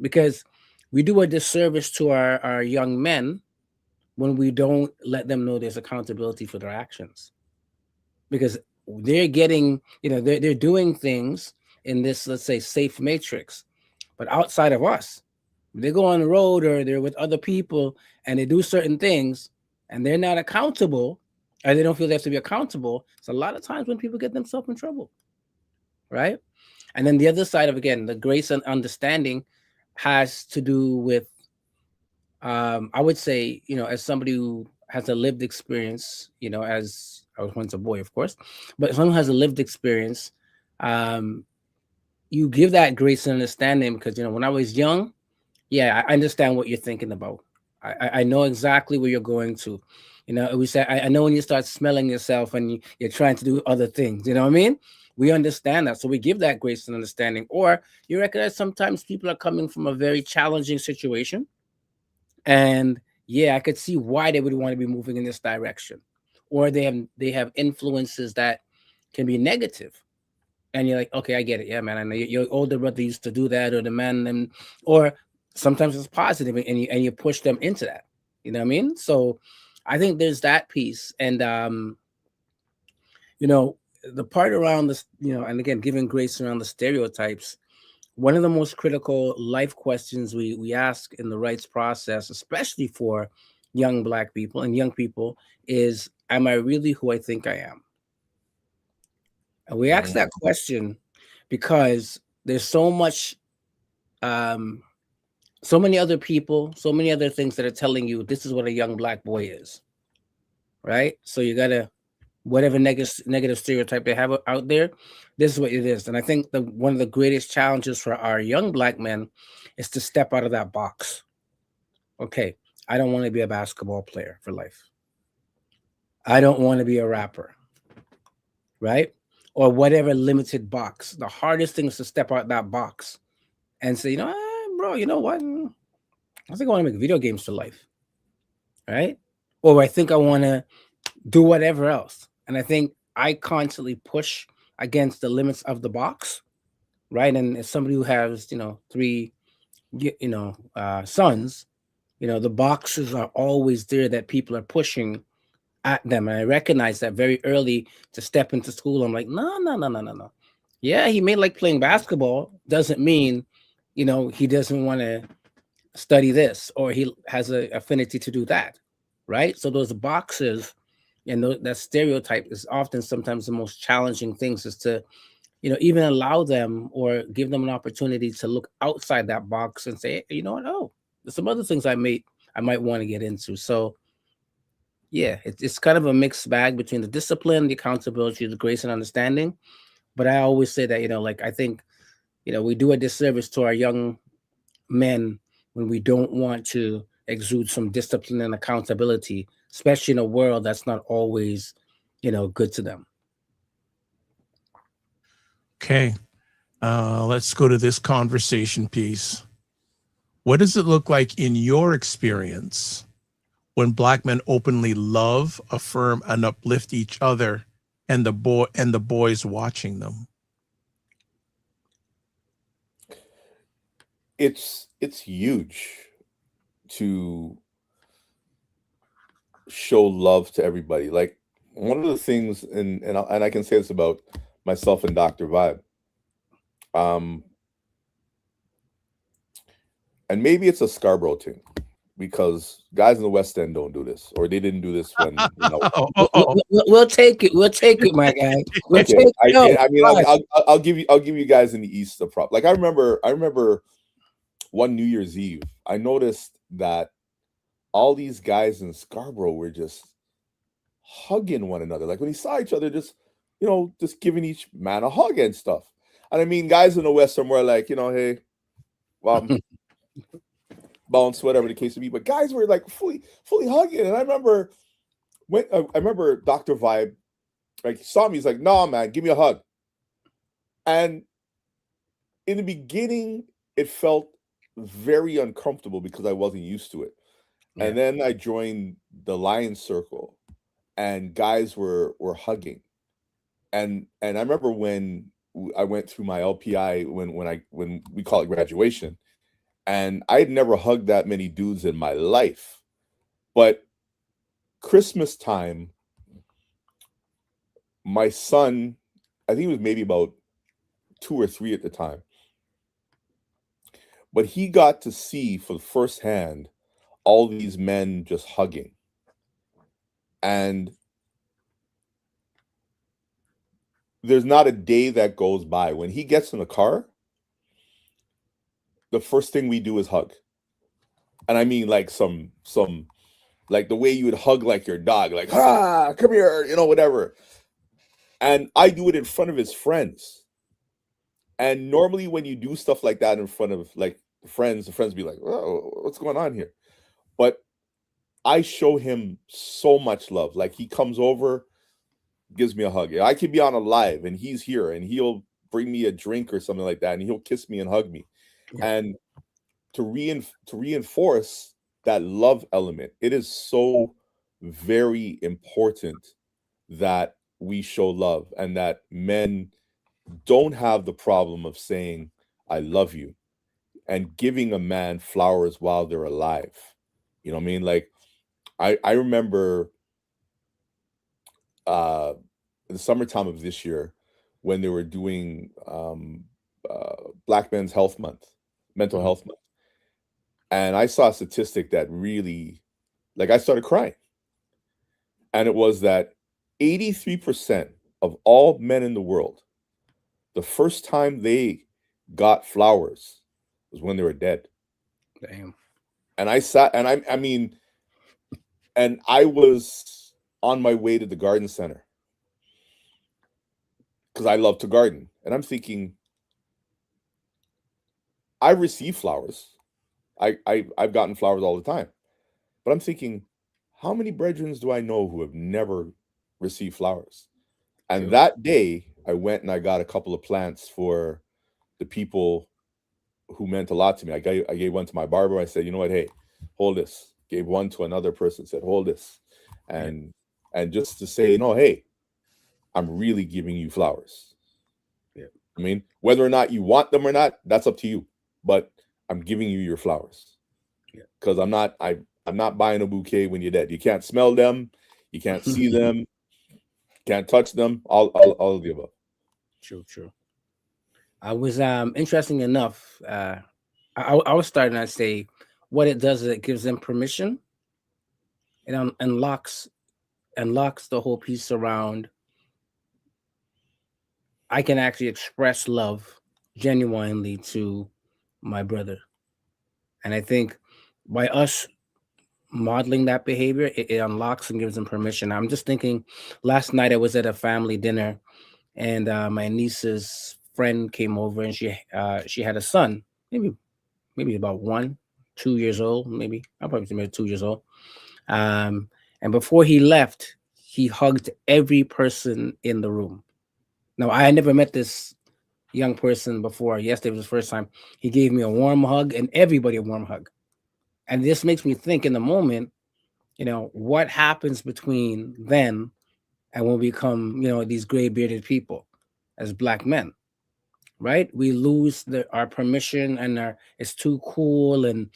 because we do a disservice to our young men when we don't let them know there's accountability for their actions, because they're getting, they're doing things in this, let's say, safe matrix. But outside of us, they go on the road or they're with other people and they do certain things and they're not accountable, or they don't feel they have to be accountable. It's a lot of times when people get themselves in trouble, right? And then the other side of, again, the grace and understanding has to do with, I would say, as somebody who has a lived experience, as I was once a boy, of course, but someone who has a lived experience, you give that grace and understanding, because, when I was young, I understand what you're thinking about. I know exactly where you're going to. We say, I know when you start smelling yourself and you're trying to do other things, you know what I mean? We understand that. So we give that grace and understanding. Or you recognize sometimes people are coming from a very challenging situation. And I could see why they would want to be moving in this direction. Or they have influences that can be negative. And you're like, okay, I get it. Yeah, man. I know your older brother used to do that, or the man, or sometimes it's positive and you push them into that. You know what I mean? So I think there's that piece. And the part around this, and again, giving grace around the stereotypes, one of the most critical life questions we ask in the rights process, especially for young Black people and young people, is, am I really who I think I am? And we ask that question because there's so much, so many other people, so many other things that are telling you this is what a young Black boy is, right? So you gotta, whatever negative stereotype they have out there, this is what it is. And I think one of the greatest challenges for our young Black men is to step out of that box. Okay, I don't want to be a basketball player for life. I don't want to be a rapper, right? Or whatever limited box. The hardest thing is to step out that box and say, bro, you know what? I think I want to make video games for life, right? Or I think I want to do whatever else. And I think I constantly push against the limits of the box, right? And as somebody who has, three, sons, the boxes are always there that people are pushing at them. And I recognize that very early to step into school. I'm like, no, no, no, no, no, no. Yeah, he may like playing basketball. Doesn't mean, he doesn't want to study this or he has an affinity to do that, right? So those boxes and that stereotype is often sometimes the most challenging things is to, even allow them or give them an opportunity to look outside that box and say, hey, you know what? Oh, there's some other things I might want to get into. So yeah, it's kind of a mixed bag between the discipline, the accountability, the grace and understanding. But I always say that, like, I think, we do a disservice to our young men when we don't want to exude some discipline and accountability, especially in a world that's not always, good to them. Okay. Let's go to this conversation piece. What does it look like in your experience when Black men openly love, affirm, and uplift each other and the boys watching them? It's huge to show love to everybody. Like one of the things, and I can say this about myself and Dr. Vibe. And maybe it's a Scarborough thing because guys in the West End don't do this, or they didn't do this when. We'll take it. We'll take it, my guy. We'll okay. take it. I'll give you guys in the East the prop. Like I remember one New Year's Eve, I noticed that all these guys in Scarborough were just hugging one another. Like when they saw each other, just giving each man a hug and stuff. And I mean, guys in the West are more like, hey, bounce, whatever the case may be. But guys were like fully hugging. And I remember Dr. Vibe, like he saw me, he's like, "Nah, man, give me a hug." And in the beginning, it felt very uncomfortable because I wasn't used to it. Yeah. And then I joined the Lions Circle, and guys were hugging. And I remember when I went through my LPI when we call it graduation, and I had never hugged that many dudes in my life. But Christmas time, my son, I think he was maybe about 2 or 3 at the time, but he got to see for the first hand all these men just hugging. And there's not a day that goes by when he gets in the car, the first thing we do is hug. And I mean like some like the way you would hug like your dog, like, come here, whatever. And I do it in front of his friends. And normally when you do stuff like that in front of like the friends be like, "Oh, what's going on here?" But I show him so much love. Like he comes over, gives me a hug. I could be on a live and he's here and he'll bring me a drink or something like that and he'll kiss me and hug me. Yeah. And to reinforce that love element, it is so very important that we show love and that men don't have the problem of saying, "I love you," and giving a man flowers while they're alive. You know what I mean? Like, I remember in the summertime of this year when they were doing Black Men's Health Month, Mental Health Month. And I saw a statistic that really, like, I started crying. And it was that 83% of all men in the world, the first time they got flowers was when they were dead. Damn. And I sat, and I mean, and I was on my way to the garden center because I love to garden. And I'm thinking, I receive flowers. I've gotten flowers all the time. But I'm thinking, how many brethren do I know who have never received flowers? And True. that day, I went and I got a couple of plants for the people who meant a lot to me. I gave one to my barber. I said, you know what? Hey, hold this. Gave one to another person. Said, hold this, and just to say, no, hey, I'm really giving you flowers. Yeah. I mean, whether or not you want them or not, that's up to you. But I'm giving you your flowers. Yeah. Because I'm not buying a bouquet when you're dead. You can't smell them, you can't see them, can't touch them. All of the above. True. I was interesting enough. I was starting to say what it does is it gives them permission. It unlocks the whole piece around. I can actually express love genuinely to my brother, and I think by us modeling that behavior, it unlocks and gives them permission. I'm just thinking. Last night I was at a family dinner, and my niece's friend came over, and she had a son, maybe about 2 years old, maybe. I'll probably say maybe 2 years old. And before he left, he hugged every person in the room. Now, I had never met this young person before. Yesterday was the first time. He gave me a warm hug and everybody a warm hug. And this makes me think in the moment, what happens between then and when we become, these gray bearded people as Black men. Right, we lose our permission, and it's too cool, and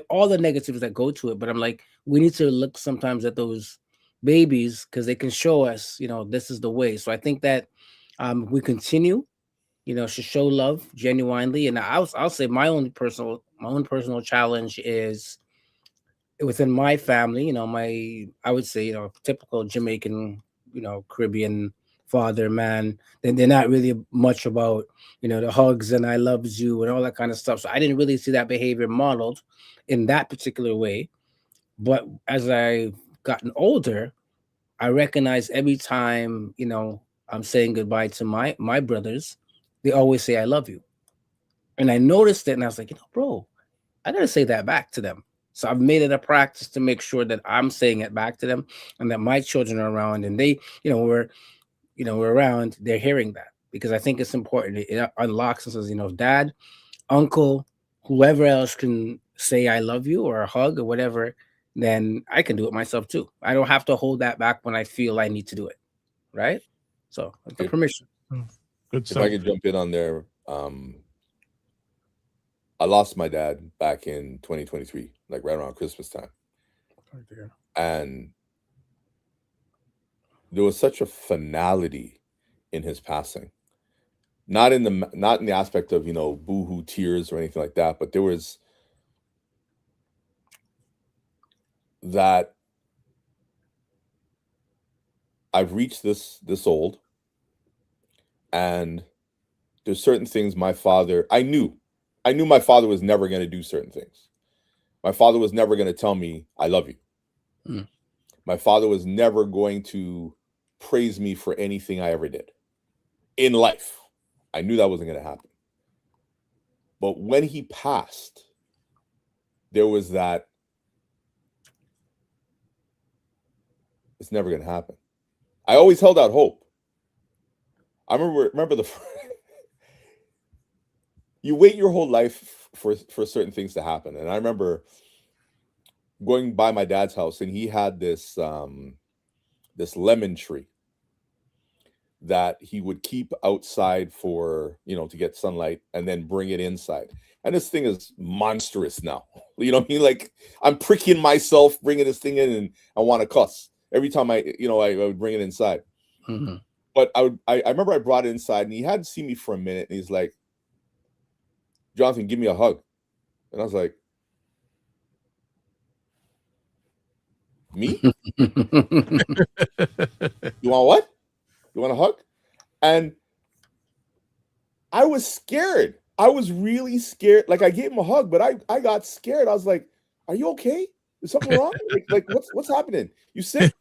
all the negatives that go to it. But I'm like, we need to look sometimes at those babies because they can show us, this is the way. So I think that we continue, to show love genuinely. And I'll say my own personal challenge is within my family. I would say, typical Jamaican, Caribbean father, man, then they're not really much about, the hugs and I loves you and all that kind of stuff. So I didn't really see that behavior modeled in that particular way. But as I've gotten older, I recognize every time, I'm saying goodbye to my brothers, they always say, I love you. And I noticed it and I was like, bro, I gotta say that back to them. So I've made it a practice to make sure that I'm saying it back to them and that my children are around and they, we're around, they're hearing that, because I think it's important. It unlocks and says, dad, uncle, whoever else can say I love you or a hug or whatever, then I can do it myself too. I don't have to hold that back when I feel I need to do it. Right. So the permission. Good stuff. If I could jump in on there, I lost my dad back in 2023, like right around Christmas time. And there was such a finality in his passing. Not in the aspect of, boohoo tears or anything like that, but there was that I've reached this old, and there's certain things I knew my father was never going to do certain things. My father was never going to tell me I love you. Mm. My father was never going to praise me for anything I ever did in life. I knew that wasn't going to happen. But when he passed, there was that, it's never going to happen. I always held out hope. I remember you wait your whole life for certain things to happen. And I remember going by my dad's house, and he had this lemon tree that he would keep outside for, to get sunlight and then bring it inside. And this thing is monstrous now. You know what I mean? Like, I'm pricking myself bringing this thing in, and I want to cuss every time I would bring it inside. Mm-hmm. But I remember I brought it inside, and he hadn't seen me for a minute, and he's like, Jonathan, give me a hug. And I was like, me? You want what? You want a hug? And I was scared. I was really scared. Like, I gave him a hug, but I got scared. I was like, are you okay? Is something wrong? Like what's happening? You sick?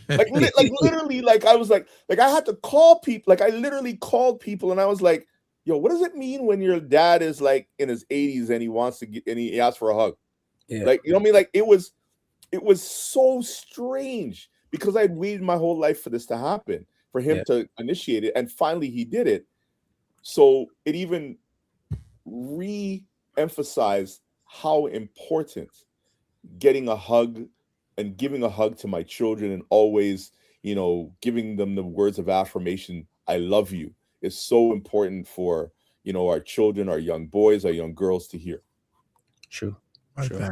Like literally, like I was like I had to call people. Like, I literally called people, and I was like, yo, what does it mean when your dad is like in his 80s and he wants to get, and he asks for a hug? Yeah. Like, you know what I mean? Like, it was it was so strange because I'd waited my whole life for this to happen, for him to initiate it, and finally he did it. So it even re-emphasized how important getting a hug and giving a hug to my children, and always, giving them the words of affirmation, I love you, is so important for, our children, our young boys, our young girls to hear. True. Okay.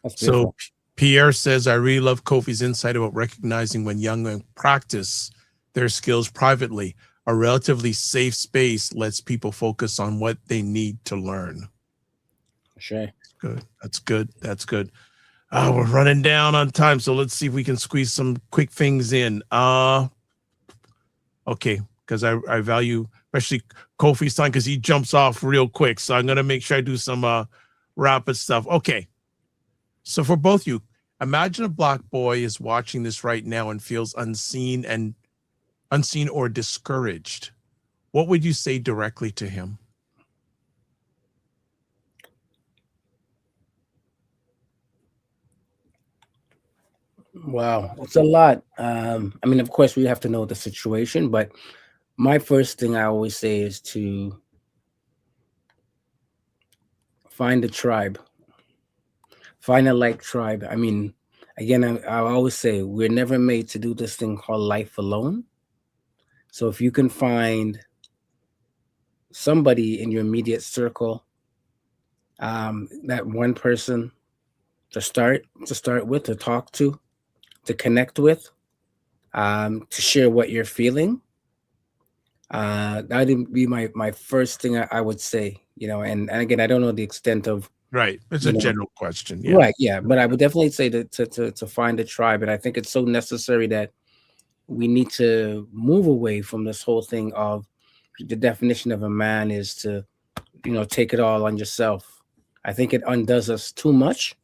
That's so Pierre says, I really love Kofi's insight about recognizing when young men practice their skills privately. A relatively safe space lets people focus on what they need to learn. Sure. Good. That's good. That's good. We're running down on time, so let's see if we can squeeze some quick things in. Okay, because I value especially Kofi's time, because he jumps off real quick. So I'm gonna make sure I do some rapid stuff. Okay. So for both you, imagine a Black boy is watching this right now and feels unseen or discouraged. What would you say directly to him? Wow, it's a lot. I mean, of course, we have to know the situation, but my first thing I always say is to find a tribe, find a like tribe. I mean, again, I always say we're never made to do this thing called life alone. So if you can find somebody in your immediate circle, that one person to start with, to talk to connect with, to share what you're feeling, that'd be my first thing I would say, and again, I don't know the extent of, right, it's a general question, right, but I would definitely say to find a tribe. And I think it's so necessary that we need to move away from this whole thing of the definition of a man is to take it all on yourself. I think it undoes us too much.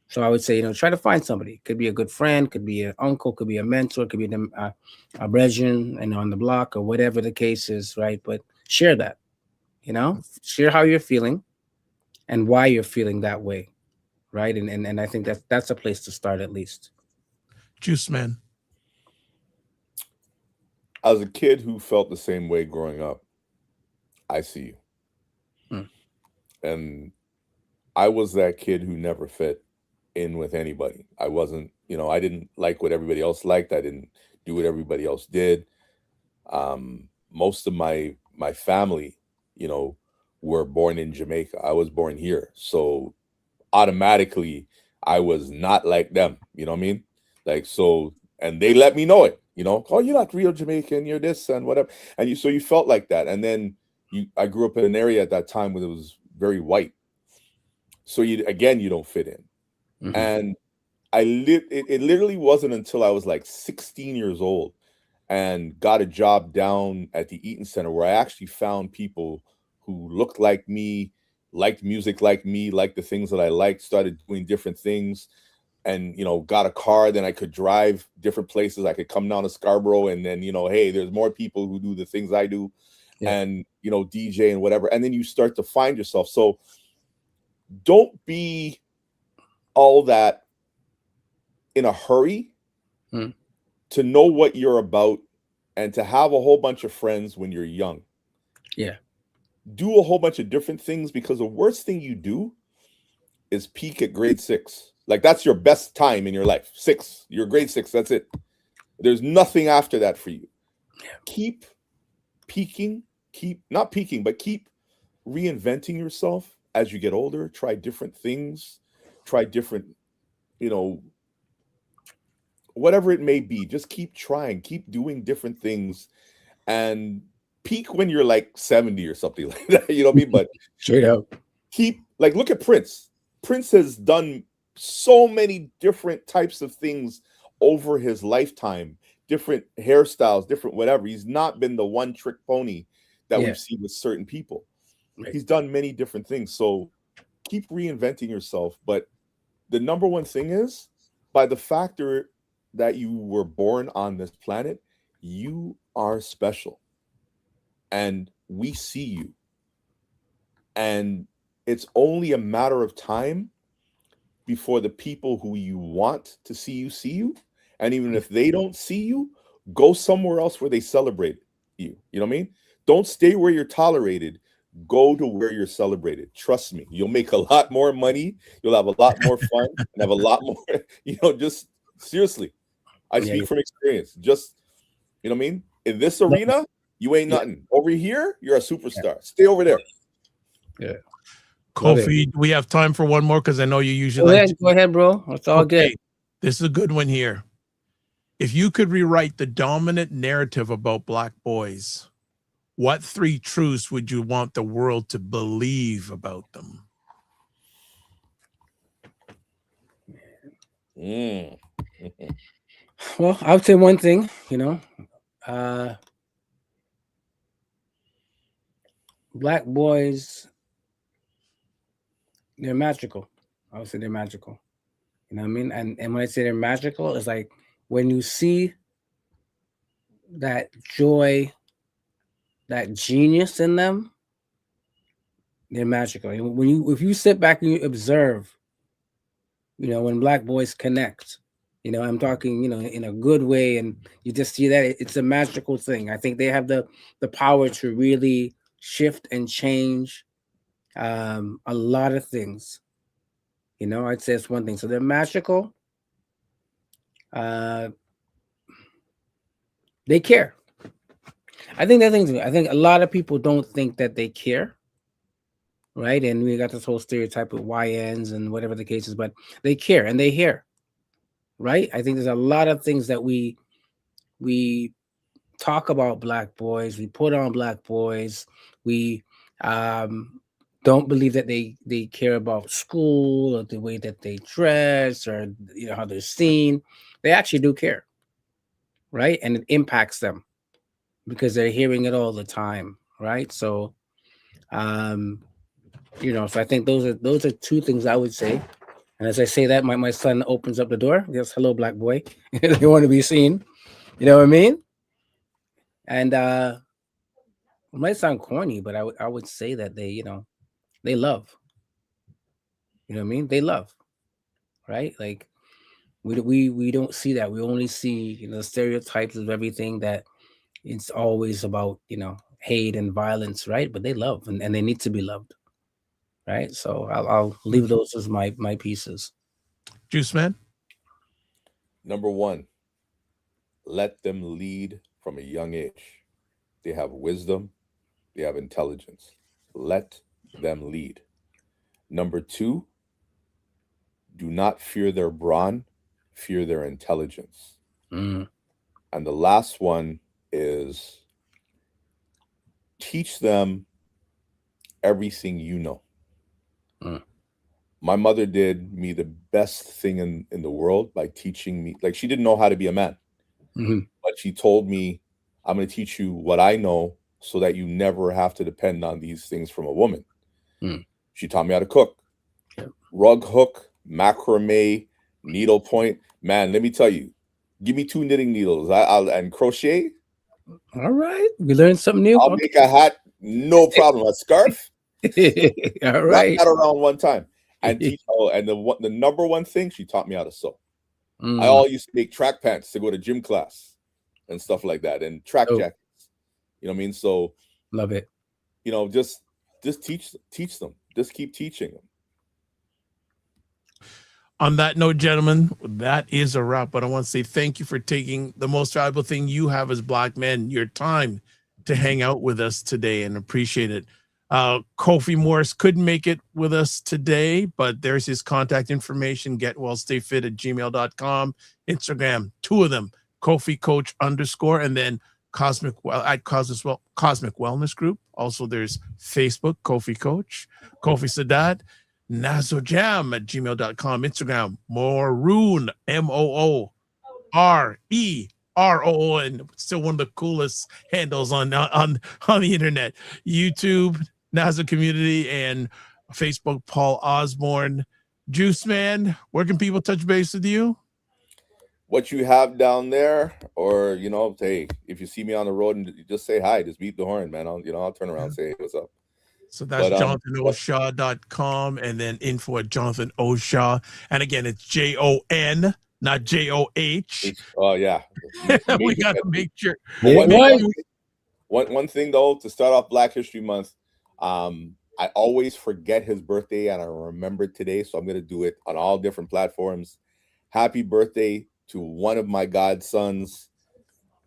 So I would say, try to find somebody. Could be a good friend, could be an uncle, could be a mentor, could be a brethren and on the block, or whatever the case is, right? But share that, share how you're feeling and why you're feeling that way, right? And I think that's a place to start, at least. Juice Man. As a kid who felt the same way growing up, I see you. And I was that kid who never fit in with anybody. I wasn't, I didn't like what everybody else liked. I didn't do what everybody else did. Most of my family, were born in Jamaica. I was born here. So automatically I was not like them. You know what I mean? Like, so, and they let me know it, oh, you're not real Jamaican, you're this and whatever. And you felt like that. And then I grew up in an area at that time where it was very white. So you don't fit in. Mm-hmm. And it literally wasn't until I was like 16 years old and got a job down at the Eaton Center where I actually found people who looked like me, liked music like me, liked the things that I liked, started doing different things, and got a car. Then I could drive different places. I could come down to Scarborough, and then hey, there's more people who do the things I do, and DJ and whatever. And then you start to find yourself. So don't be all that in a hurry to know what you're about and to have a whole bunch of friends when you're young. Yeah. Do a whole bunch of different things, because the worst thing you do is peak at grade 6. Like, that's your best time in your life. 6, you're grade 6. That's it. There's nothing after that for you. Yeah. Keep peaking, keep reinventing yourself as you get older. Try different things, try different, whatever it may be. Just keep trying, keep doing different things, and peak when you're like 70 or something like that. You know what I mean? But straight up, look at Prince. Prince has done so many different types of things over his lifetime, different hairstyles, different whatever. He's not been the one trick pony that we've seen with certain people. Right. He's done many different things. So keep reinventing yourself. But the number one thing is, by the factor that you were born on this planet, you are special. And we see you. And it's only a matter of time before the people who you want to see you. And even if they don't see you, go somewhere else where they celebrate you. You know what I mean? Don't stay where you're tolerated. Go to where you're celebrated. Trust me, you'll make a lot more money. You'll have a lot more fun and have a lot more, just seriously. I speak from experience. Just, you know what I mean? In this arena, you ain't nothing. Over here, you're a superstar. Stay over there. Yeah. Kofi, do we have time for one more? Because I know you usually go ahead, bro. It's all good. This is a good one here. If you could rewrite the dominant narrative about Black boys, what 3 truths would you want the world to believe about them? Well, I would say one thing, Black boys, they're magical. I would say they're magical. You know what I mean? And when I say they're magical, it's like when you see that joy, that genius in them, they're magical. If you sit back and you observe, when Black boys connect, I'm talking, in a good way, and you just see that it's a magical thing. I think they have the power to really shift and change a lot of things. I'd say it's one thing. So they're magical. They care. I think a lot of people don't think that they care, right? And we got this whole stereotype of YNs and whatever the case is, but they care and they hear, right? I think there's a lot of things that we talk about Black boys, we put on Black boys, we don't believe that they care about school or the way that they dress or how they're seen. They actually do care, right? And it impacts them because they're hearing it all the time, right? So so I think those are 2 things I would say. And as I say that, my son opens up the door. Yes, hello, Black boy. They want to be seen. You know what I mean? And it might sound corny, but I would say that they love. You know what I mean? They love, right? Like we don't see that. We only see stereotypes of everything, that it's always about hate and violence, right? But they love, and they need to be loved, right? So I'll leave those as my pieces. Juice Man. Number 1, let them lead from a young age. They have wisdom. They have intelligence. Let them lead. Number 2, do not fear their brawn, fear their intelligence. And the last one is teach them everything you know. My mother did me the best thing in the world by teaching me. Like, she didn't know how to be a man, but she told me, I'm going to teach you what I know so that you never have to depend on these things from a woman. She taught me how to cook. Rug hook, macrame, needlepoint. Man, let me tell you, give me 2 knitting needles and crochet. All right. We learned something new. I'll make a hat, no problem. A scarf. All right. Wrap that around one time. And teach, and the number 1 thing, she taught me how to sew. I all used to make track pants to go to gym class and stuff like that, and track jackets. You know what I mean? So love it. Just teach them. Just keep teaching them. On that note, gentlemen, that is a wrap. But I want to say thank you for taking the most valuable thing you have as Black men, your time, to hang out with us today, and appreciate it. Kofi Morris couldn't make it with us today, but there's his contact information, getwellstayfit@gmail.com, Instagram, 2 of them, Kofi Coach _ and then Cosmic Wellness Group. Also, there's Facebook, Kofi Coach, Kofi Sadat, nazojam@gmail.com, Instagram, Mooroon, MOOREROO, and still one of the coolest handles on the internet. YouTube, Nazo Community, and Facebook, Paul Osbourne. Juice Man, where can people touch base with you? What you have down there, or hey, if you see me on the road and just say hi, just beat the horn, man. I'll turn around and say, hey, what's up? So that's But jonathanoshaw.com and then info at Jonathan Oshaw. And again, it's Jon, not JOH. Oh yeah. We got to make sure. One thing though, to start off Black History Month, I always forget his birthday and I remember today, so I'm gonna do it on all different platforms. Happy birthday to one of my godsons,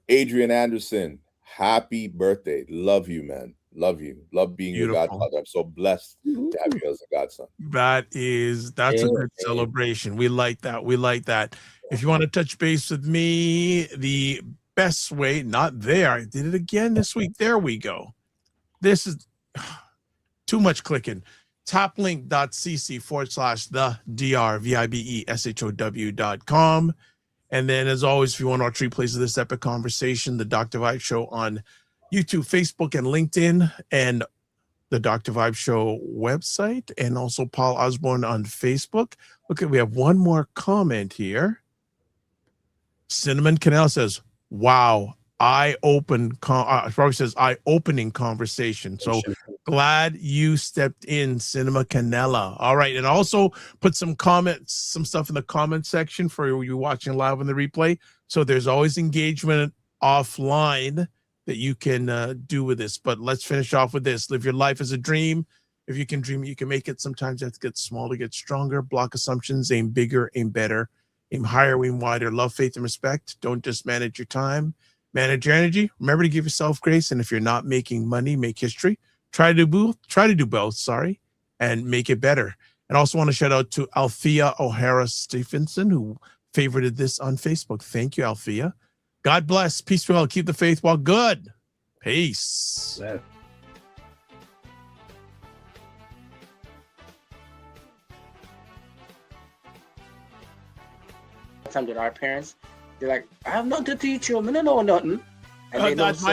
Adrian Anderson. Happy birthday. Love you, man. Love you. Love being Beautiful. your godfather. I'm so blessed to have you as a godson. That's a good celebration. We like that. We like that. If you want to touch base with me, the best way, not there. I did it again this week. There we go. This is too much clicking. Toplink.cc/the DRVIBESHOW.com. And then, as always, if you want to watch replays of this epic conversation, the Dr. Vibe Show on YouTube, Facebook, and LinkedIn, and the Dr. Vibe Show website, and also Paul Osbourne on Facebook. Look, we have one more comment here. Cinnamon Canal says, wow, probably says eye-opening conversation. So glad you stepped in, Cinema Canela. All right, and also put some comments, some stuff in the comment section for you watching live on the replay. So there's always engagement offline that you can do with this. But let's finish off with this. Live your life as a dream. If you can dream it, you can make it. Sometimes you have to get small to get stronger. Block assumptions, aim bigger, aim better, aim higher, aim wider. Love, faith, and respect. Don't just manage your time. Manage your energy. Remember to give yourself grace. And if you're not making money, make history. Try to do both, and make it better. And also want to shout out to Althea O'Hara Stephenson, who favorited this on Facebook. Thank you, Althea. God bless. Peace well. Keep the faith while good. Peace. Yeah. Time that our parents, they're like, I have nothing to teach you. I don't know nothing. And my dad's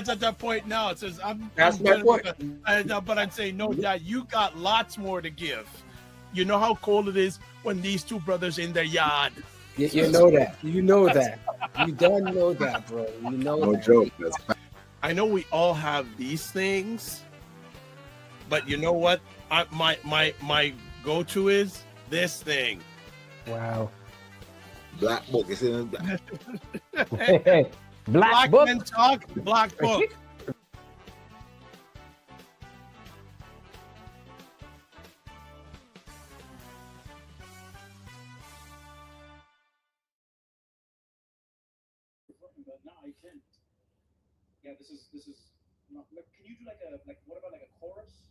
at that point now. It says, that's my point. But I'd say, no, Dad, you got lots more to give. You know how cold it is when these two brothers in their yard. You know that. You know that. You don't know that, bro. You know No that. joke. I know we all have these things, but you know what? My go-to is this thing. Wow. Black book. It's in black. Black book. Men Talk, Black Book. Yeah, this is not. Can you do like what about like a chorus?